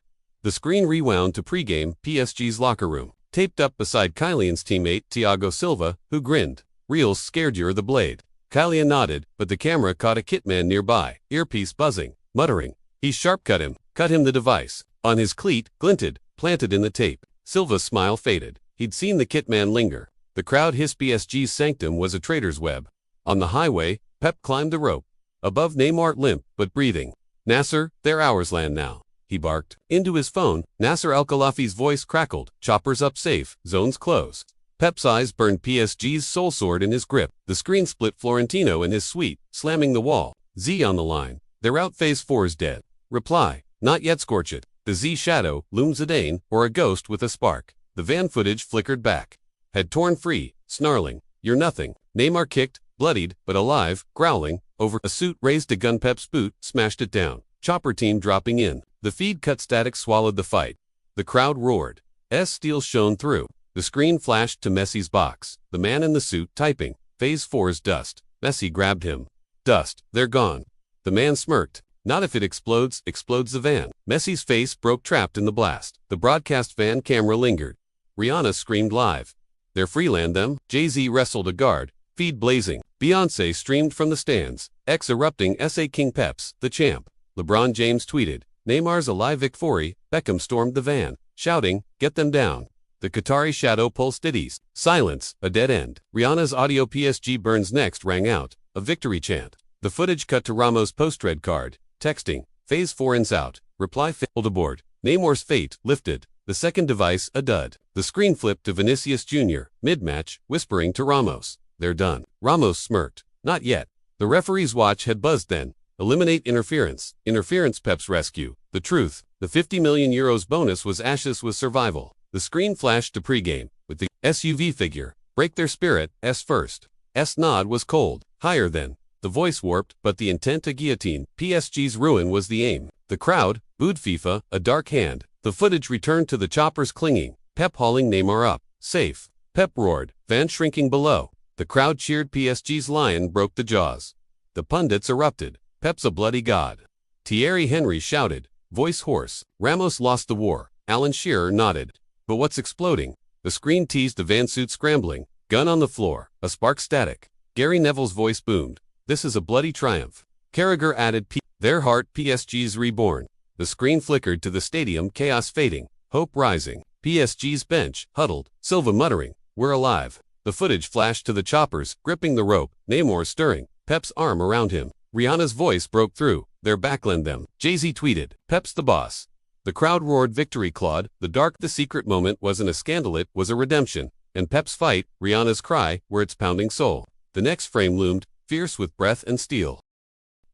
The screen rewound to pregame PSG's locker room. Taped up beside Kylian's teammate Thiago Silva, who grinned. Reals scared you're the blade. Kylian nodded, but the camera caught a kitman nearby, earpiece buzzing, muttering. He sharp cut him the device. On his cleat, glinted, planted in the tape. Silva's smile faded. He'd seen the kitman linger. The crowd hissed PSG's sanctum was a traitor's web. On the highway, Pep climbed the rope. Above Neymar limp, but breathing. Nasser, they're ours land now. He barked. Into his phone, Nasser Al-Khelafi's voice crackled. Choppers up safe, zones close. Pep's eyes burned PSG's soul sword in his grip. The screen split Florentino in his suite, slamming the wall. Z on the line. They're out, phase 4's dead. Reply. Not yet, scorch it. The Z shadow, loomed Zidane, or a ghost with a spark. The van footage flickered back. Had torn free, snarling. You're nothing. Neymar kicked, bloodied, but alive, growling, over a suit raised a gun. Pep's boot, smashed it down. Chopper team dropping in. The feed cut static swallowed the fight. The crowd roared. Steel shone through. The screen flashed to Messi's box. The man in the suit typing. Phase 4's dust. Messi grabbed him. Dust. They're gone. The man smirked. Not if it explodes the van. Messi's face broke trapped in the blast. The broadcast van camera lingered. Rihanna screamed live. They're freeland them. Jay-Z wrestled a guard. Feed blazing. Beyoncé streamed from the stands. X erupting SA King Pep's, the champ. LeBron James tweeted. Neymar's alive victory. Beckham stormed the van, shouting, get them down. The Qatari shadow pulsed at east. Silence, a dead end. Rihanna's audio PSG burns next rang out, a victory chant. The footage cut to Ramos' post-red card, texting, phase 4's out, reply failed aboard. Neymar's fate lifted. The second device a dud. The screen flipped to Vinicius Jr., mid-match, whispering to Ramos. They're done. Ramos smirked. Not yet. The referee's watch had buzzed then. Eliminate interference. Interference Pep's rescue. The truth. The €50 million bonus was ashes with survival. The screen flashed to pregame, with the SUV figure. Break their spirit, S first. S nod was cold. Higher than. The voice warped, but the intent a guillotine. PSG's ruin was the aim. The crowd booed FIFA, a dark hand. The footage returned to the choppers clinging. Pep hauling Neymar up. Safe. Pep roared. Van shrinking below. The crowd cheered. PSG's lion broke the jaws. The pundits erupted. Pep's a bloody god. Thierry Henry shouted. Voice hoarse. Ramos lost the war. Alan Shearer nodded. But what's exploding? The screen teased the van suit scrambling. Gun on the floor. A spark static. Gary Neville's voice boomed. This is a bloody triumph. Carragher added their heart PSG's reborn. The screen flickered to the stadium, chaos fading, hope rising. PSG's bench, huddled, Silva muttering, "We're alive." The footage flashed to the choppers, gripping the rope, Neymar stirring, Pep's arm around him. Rihanna's voice broke through, "They're backland them." Jay-Z tweeted, "Pep's the boss." The crowd roared victory, Claude. The secret moment wasn't a scandal, it was a redemption. And Pep's fight, Rihanna's cry, were its pounding soul. The next frame loomed, fierce with breath and steel.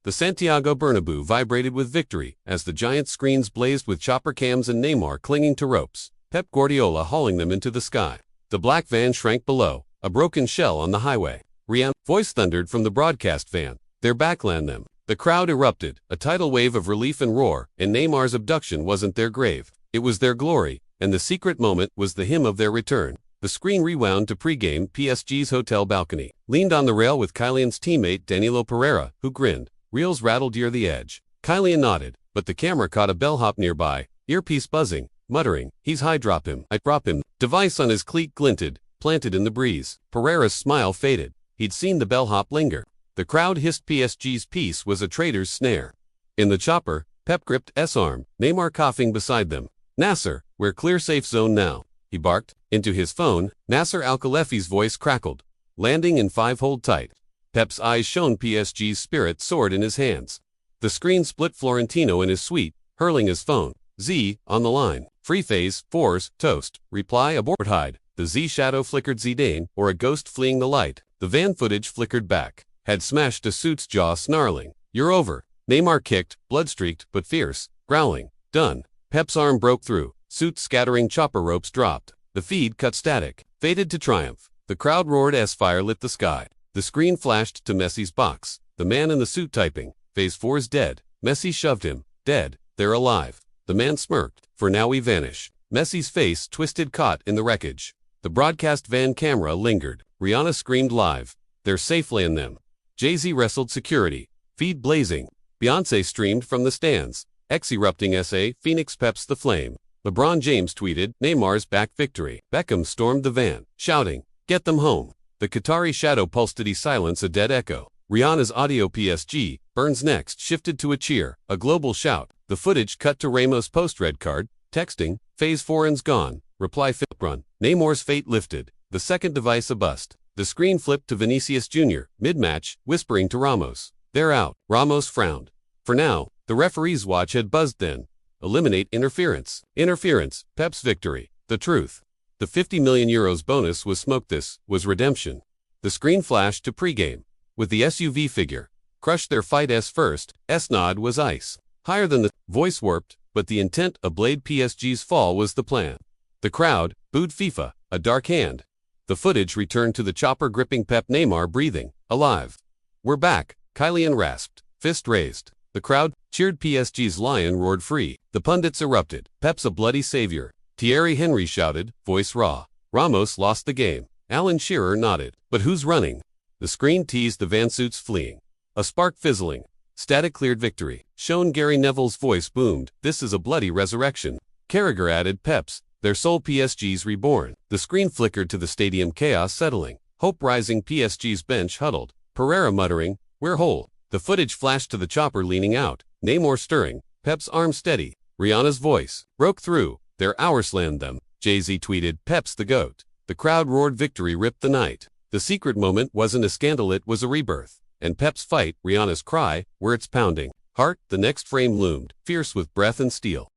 The Santiago Bernabeu vibrated with victory as the giant screens blazed with chopper cams and Neymar clinging to ropes, Pep Guardiola hauling them into the sky. The black van shrank below, a broken shell on the highway. Rihanna's voice thundered from the broadcast van, "They're backland them." The crowd erupted, a tidal wave of relief and roar, and Neymar's abduction wasn't their grave. It was their glory, and the secret moment was the hymn of their return. The screen rewound to pregame PSG's hotel balcony. Leaned on the rail with Kylian's teammate Danilo Pereira, who grinned. Reels rattled near the edge. Kylian nodded, but the camera caught a bellhop nearby, earpiece buzzing, muttering, "He's high, drop him, I drop him." Device on his cleat glinted, planted in the breeze. Pereira's smile faded. He'd seen the bellhop linger. The crowd hissed PSG's piece was a traitor's snare. In the chopper, Pep gripped S arm, Neymar coughing beside them. "Nasser, we're clear, safe zone now," he barked. Into his phone, Nasser Al-Khelaifi's voice crackled. "Landing in 5, hold tight." Pep's eyes shone, PSG's spirit soared in his hands. The screen split, Florentino in his suite, hurling his phone. "Z, on the line. Free phase, 4s, toast. Reply abort, hide." The Z shadow flickered, Zidane, or a ghost fleeing the light. The van footage flickered back. Had smashed a suit's jaw, snarling. "You're over." Neymar kicked, blood-streaked but fierce, growling. "Done." Pep's arm broke through, suit scattering, chopper ropes dropped. The feed cut static, faded to triumph. The crowd roared as fire lit the sky. The screen flashed to Messi's box, the man in the suit typing, "Phase 4's dead." Messi shoved him. "Dead. They're alive." The man smirked. "For now we vanish." Messi's face twisted, caught in the wreckage. The broadcast van camera lingered. Rihanna screamed live, "They're safely in them." Jay-Z wrestled security, feed blazing. Beyoncé streamed from the stands. X erupting SA, Phoenix peps the flame. LeBron James tweeted, "Neymar's back, victory." Beckham stormed the van, shouting, "Get them home." The Qatari shadow pulsed, did he silence a dead echo. Rihanna's audio, "PSG, burns next," shifted to a cheer, a global shout. The footage cut to Ramos post-red card, texting, "Phase 4's gone, reply run." Neymar's fate lifted, the second device a bust. The screen flipped to Vinicius Jr., mid-match, whispering to Ramos, "They're out." Ramos frowned. For now, the referee's watch had buzzed then. Eliminate interference. Interference, Pep's victory. The truth. The €50 million bonus was smoked. This was redemption. The screen flashed to pregame. With the SUV figure. Crushed their fight S first, S nod was ice. Higher than the voice warped, but the intent of Blade PSG's fall was the plan. The crowd booed FIFA, a dark hand. The footage returned to the chopper gripping Pep, Neymar breathing, alive. "We're back," Kylian rasped, fist raised. The crowd cheered, PSG's lion roared free. The pundits erupted, "Pep's a bloody savior." Thierry Henry shouted, voice raw. "Ramos lost the game." Alan Shearer nodded. "But who's running?" The screen teased the van suits fleeing. A spark fizzling. Static cleared, victory. Shown, Gary Neville's voice boomed, "This is a bloody resurrection." Carragher added, "Pep's, their soul, PSG's reborn." The screen flickered to the stadium, chaos settling. Hope rising, PSG's bench huddled. Pereira muttering, "We're whole." The footage flashed to the chopper leaning out, Neymar stirring, Pep's arm steady. Rihanna's voice broke through, "They're ours, land them." Jay-Z tweeted, "Pep's the GOAT." The crowd roared victory, ripped the night. The secret moment wasn't a scandal, it was a rebirth. And Pep's fight, Rihanna's cry, were its pounding heart. The next frame loomed, fierce with breath and steel.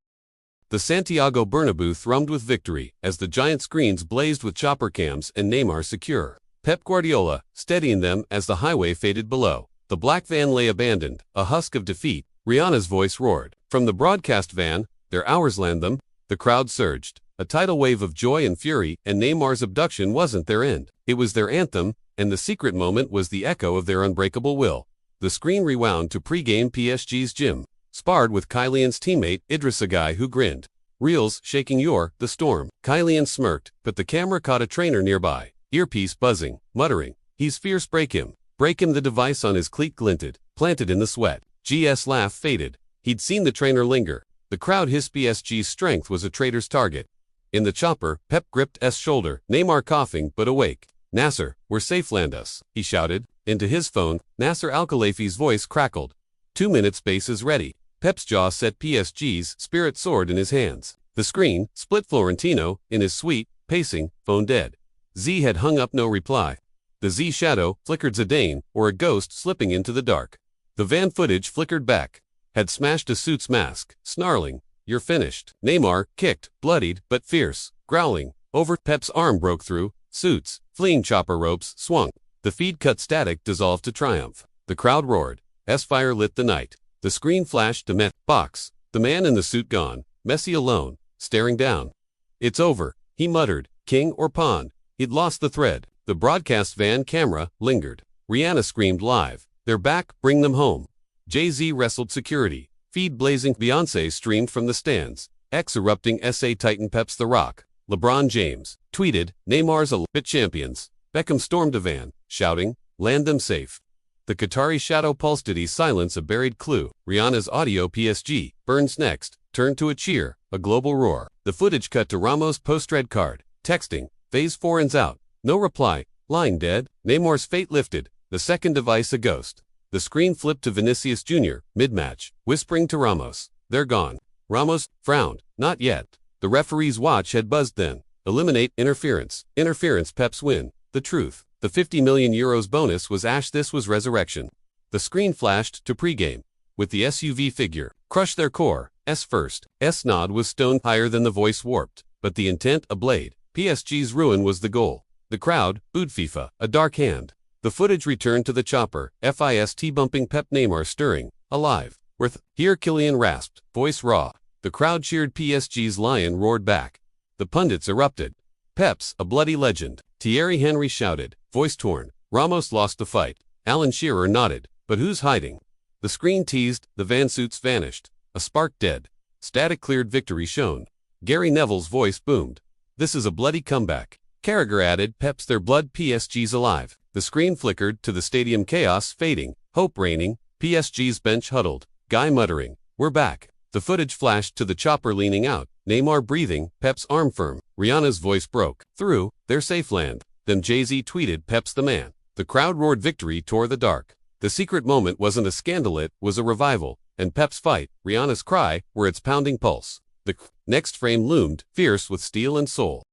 The Santiago Bernabeu thrummed with victory as the giant screens blazed with chopper cams and Neymar secure. Pep Guardiola, steadying them as the highway faded below. The black van lay abandoned, a husk of defeat. Rihanna's voice roared. From the broadcast van, "They're ours, land them." The crowd surged, a tidal wave of joy and fury, and Neymar's abduction wasn't their end. It was their anthem, and the secret moment was the echo of their unbreakable will. The screen rewound to pregame PSG's gym. Sparred with Kylian's teammate, Idris, a guy who grinned. Reels shaking the storm. Kylian smirked, but the camera caught a trainer nearby. Earpiece buzzing, muttering, "He's fierce, break him." Break him. The device on his cleat glinted, planted in the sweat. GS laugh faded. He'd seen the trainer linger. The crowd hissed, PSG's strength was a traitor's target. In the chopper, Pep gripped S shoulder, Neymar coughing but awake. "Nasser, we're safe, land us," he shouted. Into his phone, Nasser Al-Khelaifi's voice crackled. 2 minute space is ready. Pep's jaw set, PSG's spirit soared in his hands. The screen split. Florentino, in his suite, pacing, phone dead. Z had hung up, no reply. The Z shadow flickered. Zidane, or a ghost slipping into the dark. The van footage flickered back. Had smashed a suit's mask, snarling, "You're finished." Neymar, kicked, bloodied, but fierce, growling. Over. Pep's arm broke through. Suits, fleeing. Chopper ropes, swung. The feed cut. Static dissolved to triumph. The crowd roared. S-fire lit the night. The screen flashed to box. The man in the suit gone. Messi alone, staring down. "It's over," he muttered. King or pawn? He'd lost the thread. The broadcast van camera lingered. Rihanna screamed live. "They're back, bring them home." Jay-Z wrestled security. Feed blazing. Beyoncé streamed from the stands. X erupting. SA Titan. Pep's The Rock. LeBron James tweeted, "Neymar's a bit champions." Beckham stormed a van, shouting, "Land them safe." The Qatari shadow pulsed. Did he silence a buried clue? Rihanna's audio. PSG burns next turned to a cheer, a global roar. The footage cut to Ramos' post-red card, texting, "Phase 4 ends out." No reply, lying dead. Neymar's fate lifted. The second device a ghost. The screen flipped to Vinicius Jr., mid-match, whispering to Ramos, "They're gone." Ramos frowned. Not yet. The referee's watch had buzzed then. Eliminate interference. Interference. Pep's win. The truth. The €50 million bonus was ash. This was resurrection. The screen flashed to pregame. With the SUV figure. Crush their core. S first. S nod was stoned higher than the voice warped. But the intent a blade. PSG's ruin was the goal. The crowd booed FIFA. A dark hand. The footage returned to the chopper. FIST bumping. Pep. Neymar stirring. Alive. Worth. Here Kylian rasped. Voice raw. The crowd cheered. PSG's lion roared back. The pundits erupted. Pep's a bloody legend. Thierry Henry shouted. Voice torn. Ramos lost the fight. Alan Shearer nodded. But who's hiding? The screen teased. The van suits vanished. A spark dead. Static cleared. Victory shone. Gary Neville's voice boomed. This is a bloody comeback. Carragher added. Pep's their blood. PSG's alive. The screen flickered to the stadium. Chaos fading. Hope reigning. PSG's bench huddled. Guy muttering, "We're back." The footage flashed to the chopper leaning out. Neymar breathing. Pep's arm firm. Rihanna's voice broke through. "They're safe land." Then Jay-Z tweeted, "Pep's the man." The crowd roared. Victory tore the dark. The secret moment wasn't a scandal, it was a revival. And Pep's fight, Rihanna's cry, were its pounding pulse. The next frame loomed, fierce with steel and soul.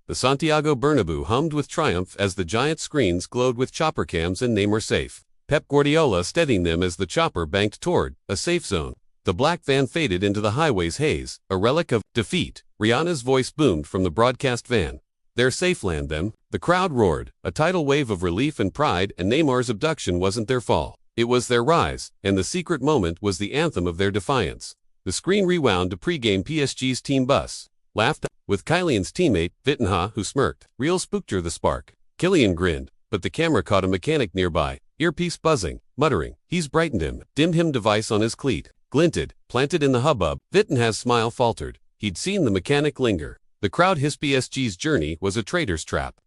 The Santiago Bernabeu hummed with triumph as the giant screens glowed with chopper cams and Neymar safe. Pep Guardiola steadying them as the chopper banked toward a safe zone. The black van faded into the highway's haze, a relic of defeat. Rihanna's voice boomed from the broadcast van. "They're safe land them." The crowd roared, a tidal wave of relief and pride, and Neymar's abduction wasn't their fall. It was their rise, and the secret moment was the anthem of their defiance. The screen rewound to pregame. PSG's team bus laughed with Kylian's teammate, Vitinha, who smirked. Real spooked the spark. Kylian grinned, but the camera caught a mechanic nearby, earpiece buzzing, muttering, "He's brightened him." Dimmed him device on his cleat. Glinted, planted in the hubbub. Vitinha's smile faltered. He'd seen the mechanic linger. The crowd hissed. PSG's journey was a traitor's trap.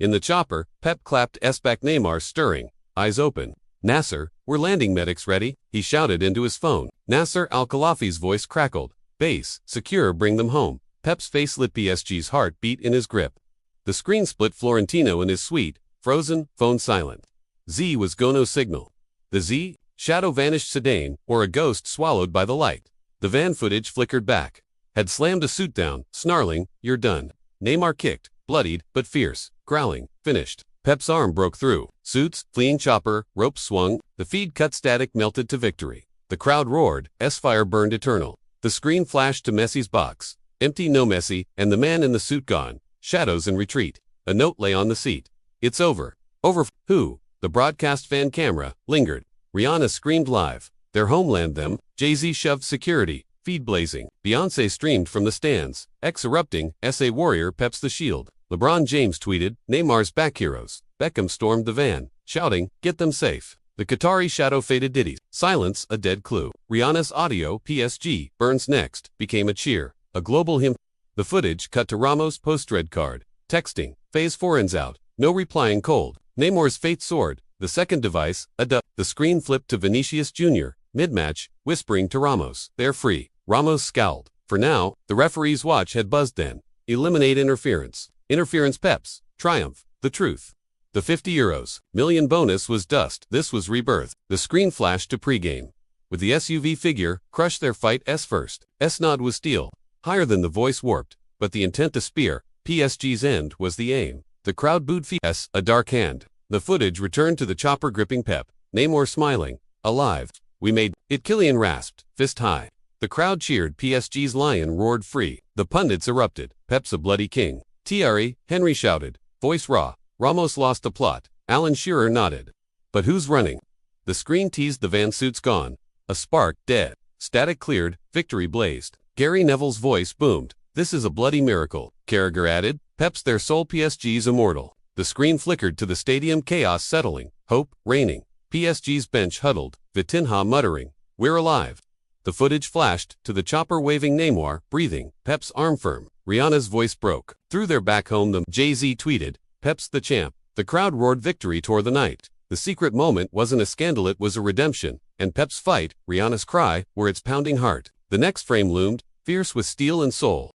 In the chopper, Pep clapped S-back. Neymar stirring, eyes open. "Nasser, we're landing. Medics ready?" he shouted into his phone. Nasser Al-Khelafi's voice crackled. "Base, secure, bring them home." Pep's face lit. PSG's heart beat in his grip. The screen split. Florentino in his suite, frozen, phone silent. Z was go no signal. The Z shadow vanished. Zidane, or a ghost swallowed by the light. The van footage flickered back. Had slammed a suit down, snarling, "You're done." Neymar kicked, bloodied, but fierce, growling, "Finished." Pep's arm broke through. Suits, fleeing chopper, ropes swung. The feed cut. Static melted to victory. The crowd roared. S-fire burned eternal. The screen flashed to Messi's box. Empty. No Messi, and the man in the suit gone. Shadows in retreat. A note lay on the seat. "It's over." Over who? The broadcast van camera lingered. Rihanna screamed live. "Their homeland them." Jay-Z shoved security. Feed blazing. Beyoncé streamed from the stands. X erupting. SA warrior. Pep's the shield. LeBron James tweeted, "Neymar's back heroes." Beckham stormed the van, shouting, "Get them safe." The Qatari shadow faded. Ditties. Silence, a dead clue. Rihanna's audio, PSG, burns next, became a cheer, a global hymn. The footage cut to Ramos' post-red card, texting, "Phase 4 ends out." No replying cold. Neymar's fate soared. The second device, a duck. The screen flipped to Vinicius Jr., mid-match, whispering to Ramos, "They're free." Ramos scowled. For now, the referee's watch had buzzed then. Eliminate interference. Interference. Pep's triumph. The truth. The €50 million bonus was dust. This was rebirth. The screen flashed to pregame. with the SUV figure, crushed their fight first. S-nod was steel, higher than the voice warped, but the intent to spear PSG's end was the aim. The crowd booed FS, a dark hand. The footage returned to the chopper gripping Pep, Neymar smiling, alive. We made it, Kylian rasped, fist high. The crowd cheered, PSG's lion roared free. The pundits erupted, Pep's a bloody king. Thierry Henry shouted, voice raw. Ramos lost the plot. Alan Shearer nodded. But who's running? The screen teased the van suits gone. A spark, dead. Static cleared, victory blazed. Gary Neville's voice boomed. This is a bloody miracle. Carragher added, Pep's their soul, PSG's immortal. The screen flickered to the stadium, chaos settling, hope reigning. PSG's bench huddled, Vitinha muttering, we're alive. The footage flashed to the chopper waving Neymar, breathing, Pep's arm firm. Rihanna's voice broke. Through their back home, the Jay-Z tweeted, Pep's the champ. The crowd roared victory tore the night. The secret moment wasn't a scandal, it was a redemption. And Pep's fight, Rihanna's cry, were its pounding heart. The next frame loomed, fierce with steel and soul.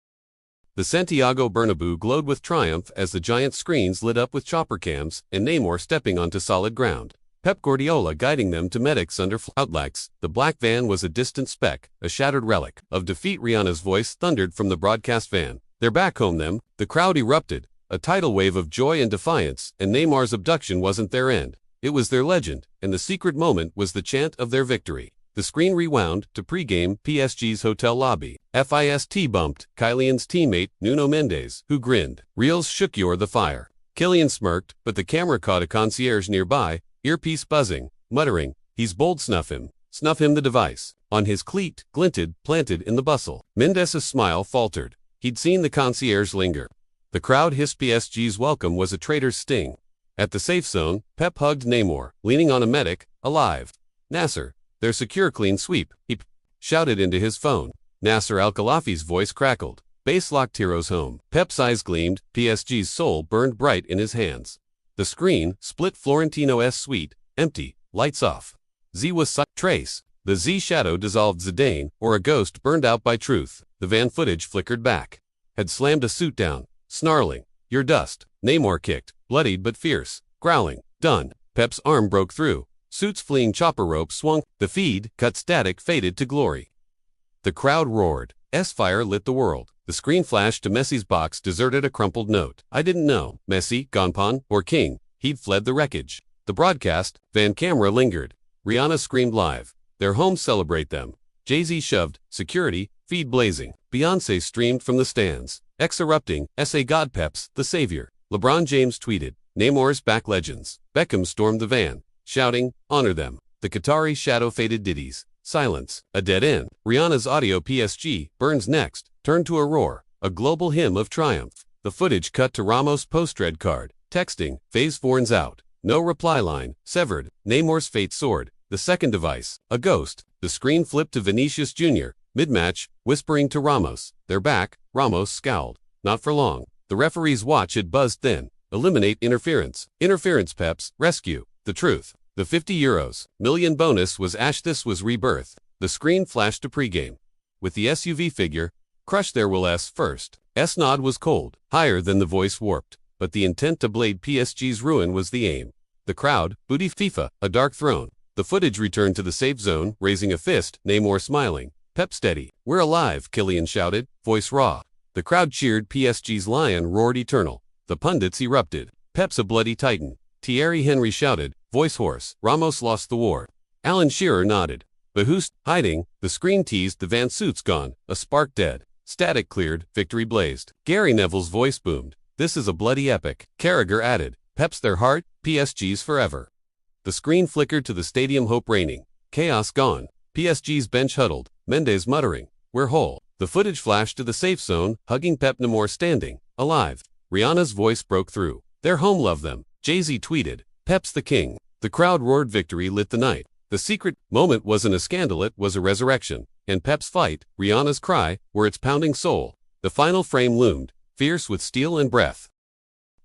The Santiago Bernabeu glowed with triumph as the giant screens lit up with chopper cams and Neymar stepping onto solid ground. Pep Guardiola guiding them to medics under floodlights. The black van was a distant speck, a shattered relic of defeat. Rihanna's voice thundered from the broadcast van. They're back home them. The crowd erupted, a tidal wave of joy and defiance, and Neymar's abduction wasn't their end. It was their legend, and the secret moment was the chant of their victory. The screen rewound to pregame PSG's hotel lobby. FIST bumped Kylian's teammate, Nuno Mendes, who grinned. Reels shook you're the fire. Kylian smirked, but the camera caught a concierge nearby, earpiece buzzing, muttering, he's bold, snuff him the device. On his cleat, glinted, planted in the bustle. Mendes' smile faltered. He'd seen the concierge linger. The crowd hissed PSG's welcome was a traitor's sting. At the safe zone, Pep hugged Neymar, leaning on a medic, alive. Nasser, they're secure, clean sweep, he shouted into his phone. Nasser Al-Khelafi's voice crackled. Base locked heroes home. Pep's eyes gleamed, PSG's soul burned bright in his hands. The screen split. Florentino's suite, empty, lights off. Z was trace. The Z shadow dissolved. Zidane, or a ghost burned out by truth. The van footage flickered back. Had slammed a suit down, snarling, you're dust. Neymar kicked, bloodied but fierce, growling, done. Pep's arm broke through. Suits fleeing, chopper rope swung. The feed, cut static, faded to glory. The crowd roared. S-fire lit the world. The screen flashed to Messi's box, deserted, a crumpled note. I didn't know. Messi, Gonpan, or King. He'd fled the wreckage. The broadcast, van camera lingered. Rihanna screamed live. Their home, celebrate them. Jay-Z shoved, security, feed blazing. Beyoncé streamed from the stands. X erupting, SA God, Pep's the savior. LeBron James tweeted, Neymar's back, legends. Beckham stormed the van, shouting, honor them. The Qatari shadow faded ditties. Silence, a dead end. Rihanna's audio, PSG, burns next, turned to a roar, a global hymn of triumph. The footage cut to Ramos' post-red card, texting, phase 4's out. No reply line, severed. Neymar's fate soared. The second device, a ghost. The screen flipped to Vinicius Jr., mid-match, whispering to Ramos. They're back. Ramos scowled. Not for long. The referee's watch had buzzed thin. Eliminate interference. Interference, Peps, rescue. The truth. The €50 million bonus was ash. This was rebirth. The screen flashed to pregame. With the SUV figure, crushed there will S first. S-nod was cold, higher than the voice warped. But the intent to blade PSG's ruin was the aim. The crowd, booty FIFA, a dark throne. The footage returned to the safe zone, raising a fist, Neymar smiling. Pep steady. We're alive, Kylian shouted, voice raw. The crowd cheered, PSG's lion roared eternal. The pundits erupted. Pep's a bloody titan. Thierry Henry shouted, voice hoarse. Ramos lost the war. Alan Shearer nodded. But who's hiding? The screen teased, the van suits gone, a spark dead. Static cleared, victory blazed. Gary Neville's voice boomed. This is a bloody epic. Carragher added, Pep's their heart, PSG's forever. The screen flickered to the stadium, hope reigning. Chaos gone. PSG's bench huddled, Mendes muttering, we're whole. The footage flashed to the safe zone, hugging Pep, Neymar standing, alive. Rihanna's voice broke through. Their home, love them. Jay-Z tweeted, Pep's the king. The crowd roared victory lit the night. The secret moment wasn't a scandal, it was a resurrection. And Pep's fight, Rihanna's cry, were its pounding soul. The final frame loomed, fierce with steel and breath.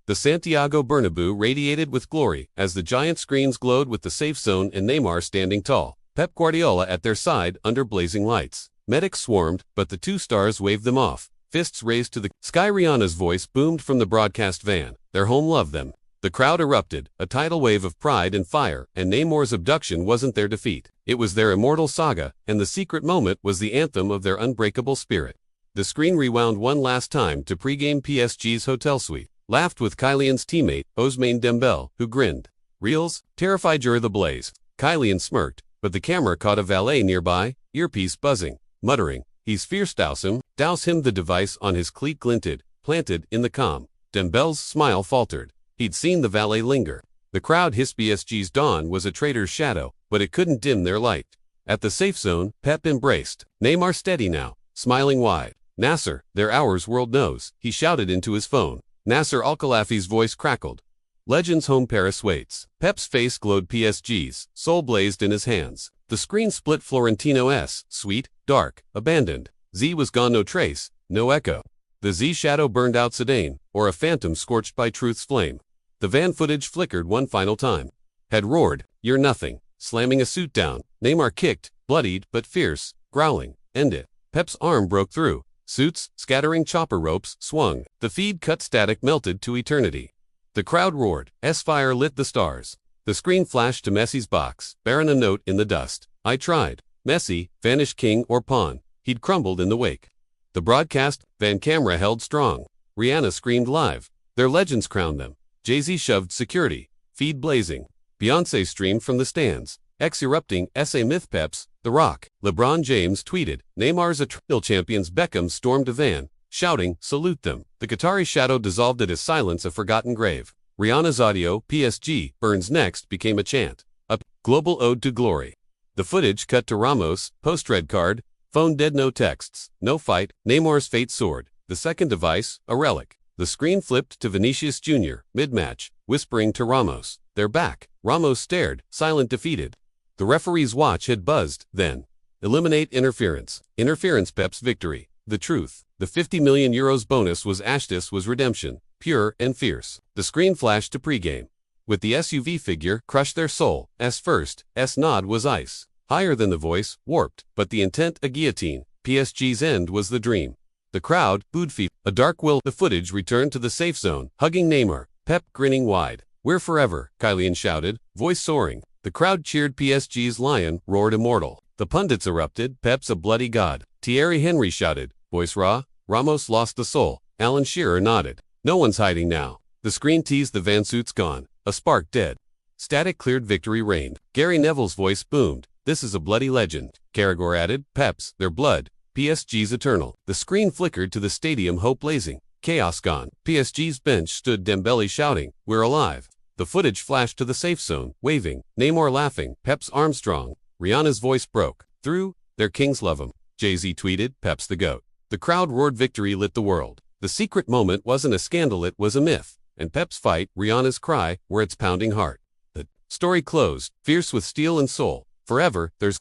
The Santiago Bernabeu radiated with glory as the giant screens glowed with the safe zone and Neymar standing tall. Pep Guardiola at their side under blazing lights. Medics swarmed, but the two stars waved them off. Fists raised to the sky. Rihanna's voice boomed from the broadcast van. Their home loved them. The crowd erupted, a tidal wave of pride and fire, and Neymar's abduction wasn't their defeat. It was their immortal saga, and the secret moment was the anthem of their unbreakable spirit. The screen rewound one last time to pregame PSG's hotel suite, laughed with Kylian's teammate, Ousmane Dembele, who grinned. Reels, terrified you're the blaze. Kylian smirked, but the camera caught a valet nearby, earpiece buzzing, muttering, he's fierce, douse him. The device on his cleat glinted, planted in the calm. Dembele's smile faltered. He'd seen the valet linger. The crowd hissed PSG's dawn was a traitor's shadow, but it couldn't dim their light. At the safe zone, Pep embraced. Neymar steady now, smiling wide. Nasser, their hours world knows, he shouted into his phone. Nasser Al-Khelafi's voice crackled. Legends home Paris waits. Pep's face glowed. PSG's soul blazed in his hands. The screen split. Florentino's sweet, dark, abandoned. Z was gone, no trace, no echo. The Z shadow burned out Zidane, or a phantom scorched by truth's flame. The van footage flickered one final time. Had roared, you're nothing, slamming a suit down. Neymar kicked, bloodied but fierce, growling, end it. Pep's arm broke through. Suits, scattering chopper ropes, swung. The feed cut static melted to eternity. The crowd roared. S-fire lit the stars. The screen flashed to Messi's box, bearing a note in the dust. I tried. Messi, vanished king or pawn. He'd crumbled in the wake. The broadcast, van camera held strong. Rihanna screamed live. Their legends crowned them. Jay-Z shoved security. Feed blazing. Beyoncé streamed from the stands. X erupting. SA myth. Peps, The Rock. LeBron James tweeted. Neymar's a triple champions. Beckham stormed a van, shouting, salute them. The Qatari shadow dissolved at his silence, a forgotten grave. Rihanna's audio, PSG, burns next, became a chant. A global ode to glory. The footage cut to Ramos, post-red card, phone dead, no texts, no fight. Neymar's fate soared. The second device, a relic. The screen flipped to Vinicius Jr., mid-match, whispering to Ramos. They're back. Ramos stared, silent, defeated. The referee's watch had buzzed, then. Eliminate interference. Interference. Pep's victory. The truth. The €50 million bonus was Ashtis was redemption, pure and fierce. The screen flashed to pregame. With the SUV figure, crushed their soul. S first, S nod was ice. Higher than the voice, warped, but the intent a guillotine. PSG's end was the dream. The crowd booed. A dark will. The footage returned to the safe zone, hugging Neymar. Pep grinning wide. We're forever, Kylian shouted, voice soaring. The crowd cheered. PSG's lion roared immortal. The pundits erupted. Pep's a bloody god. Thierry Henry shouted, voice raw. Ramos lost the soul. Alan Shearer nodded. No one's hiding now. The screen teased. The van suit's gone. A spark dead. Static cleared. Victory reigned. Gary Neville's voice boomed. This is a bloody legend. Carragher added, Peps, their blood. PSG's eternal. The screen flickered to the stadium, hope blazing. Chaos gone. PSG's bench stood. Dembele shouting, we're alive. The footage flashed to the safe zone, waving. Neymar laughing. Peps Armstrong. Rihanna's voice broke through. Their kings love him. Jay-Z tweeted, Peps the GOAT. The crowd roared. Victory lit the world. The secret moment wasn't a scandal, it was a myth. And Pep's fight, Rihanna's cry, were its pounding heart. The story closed, fierce with steel and soul. Forever, there's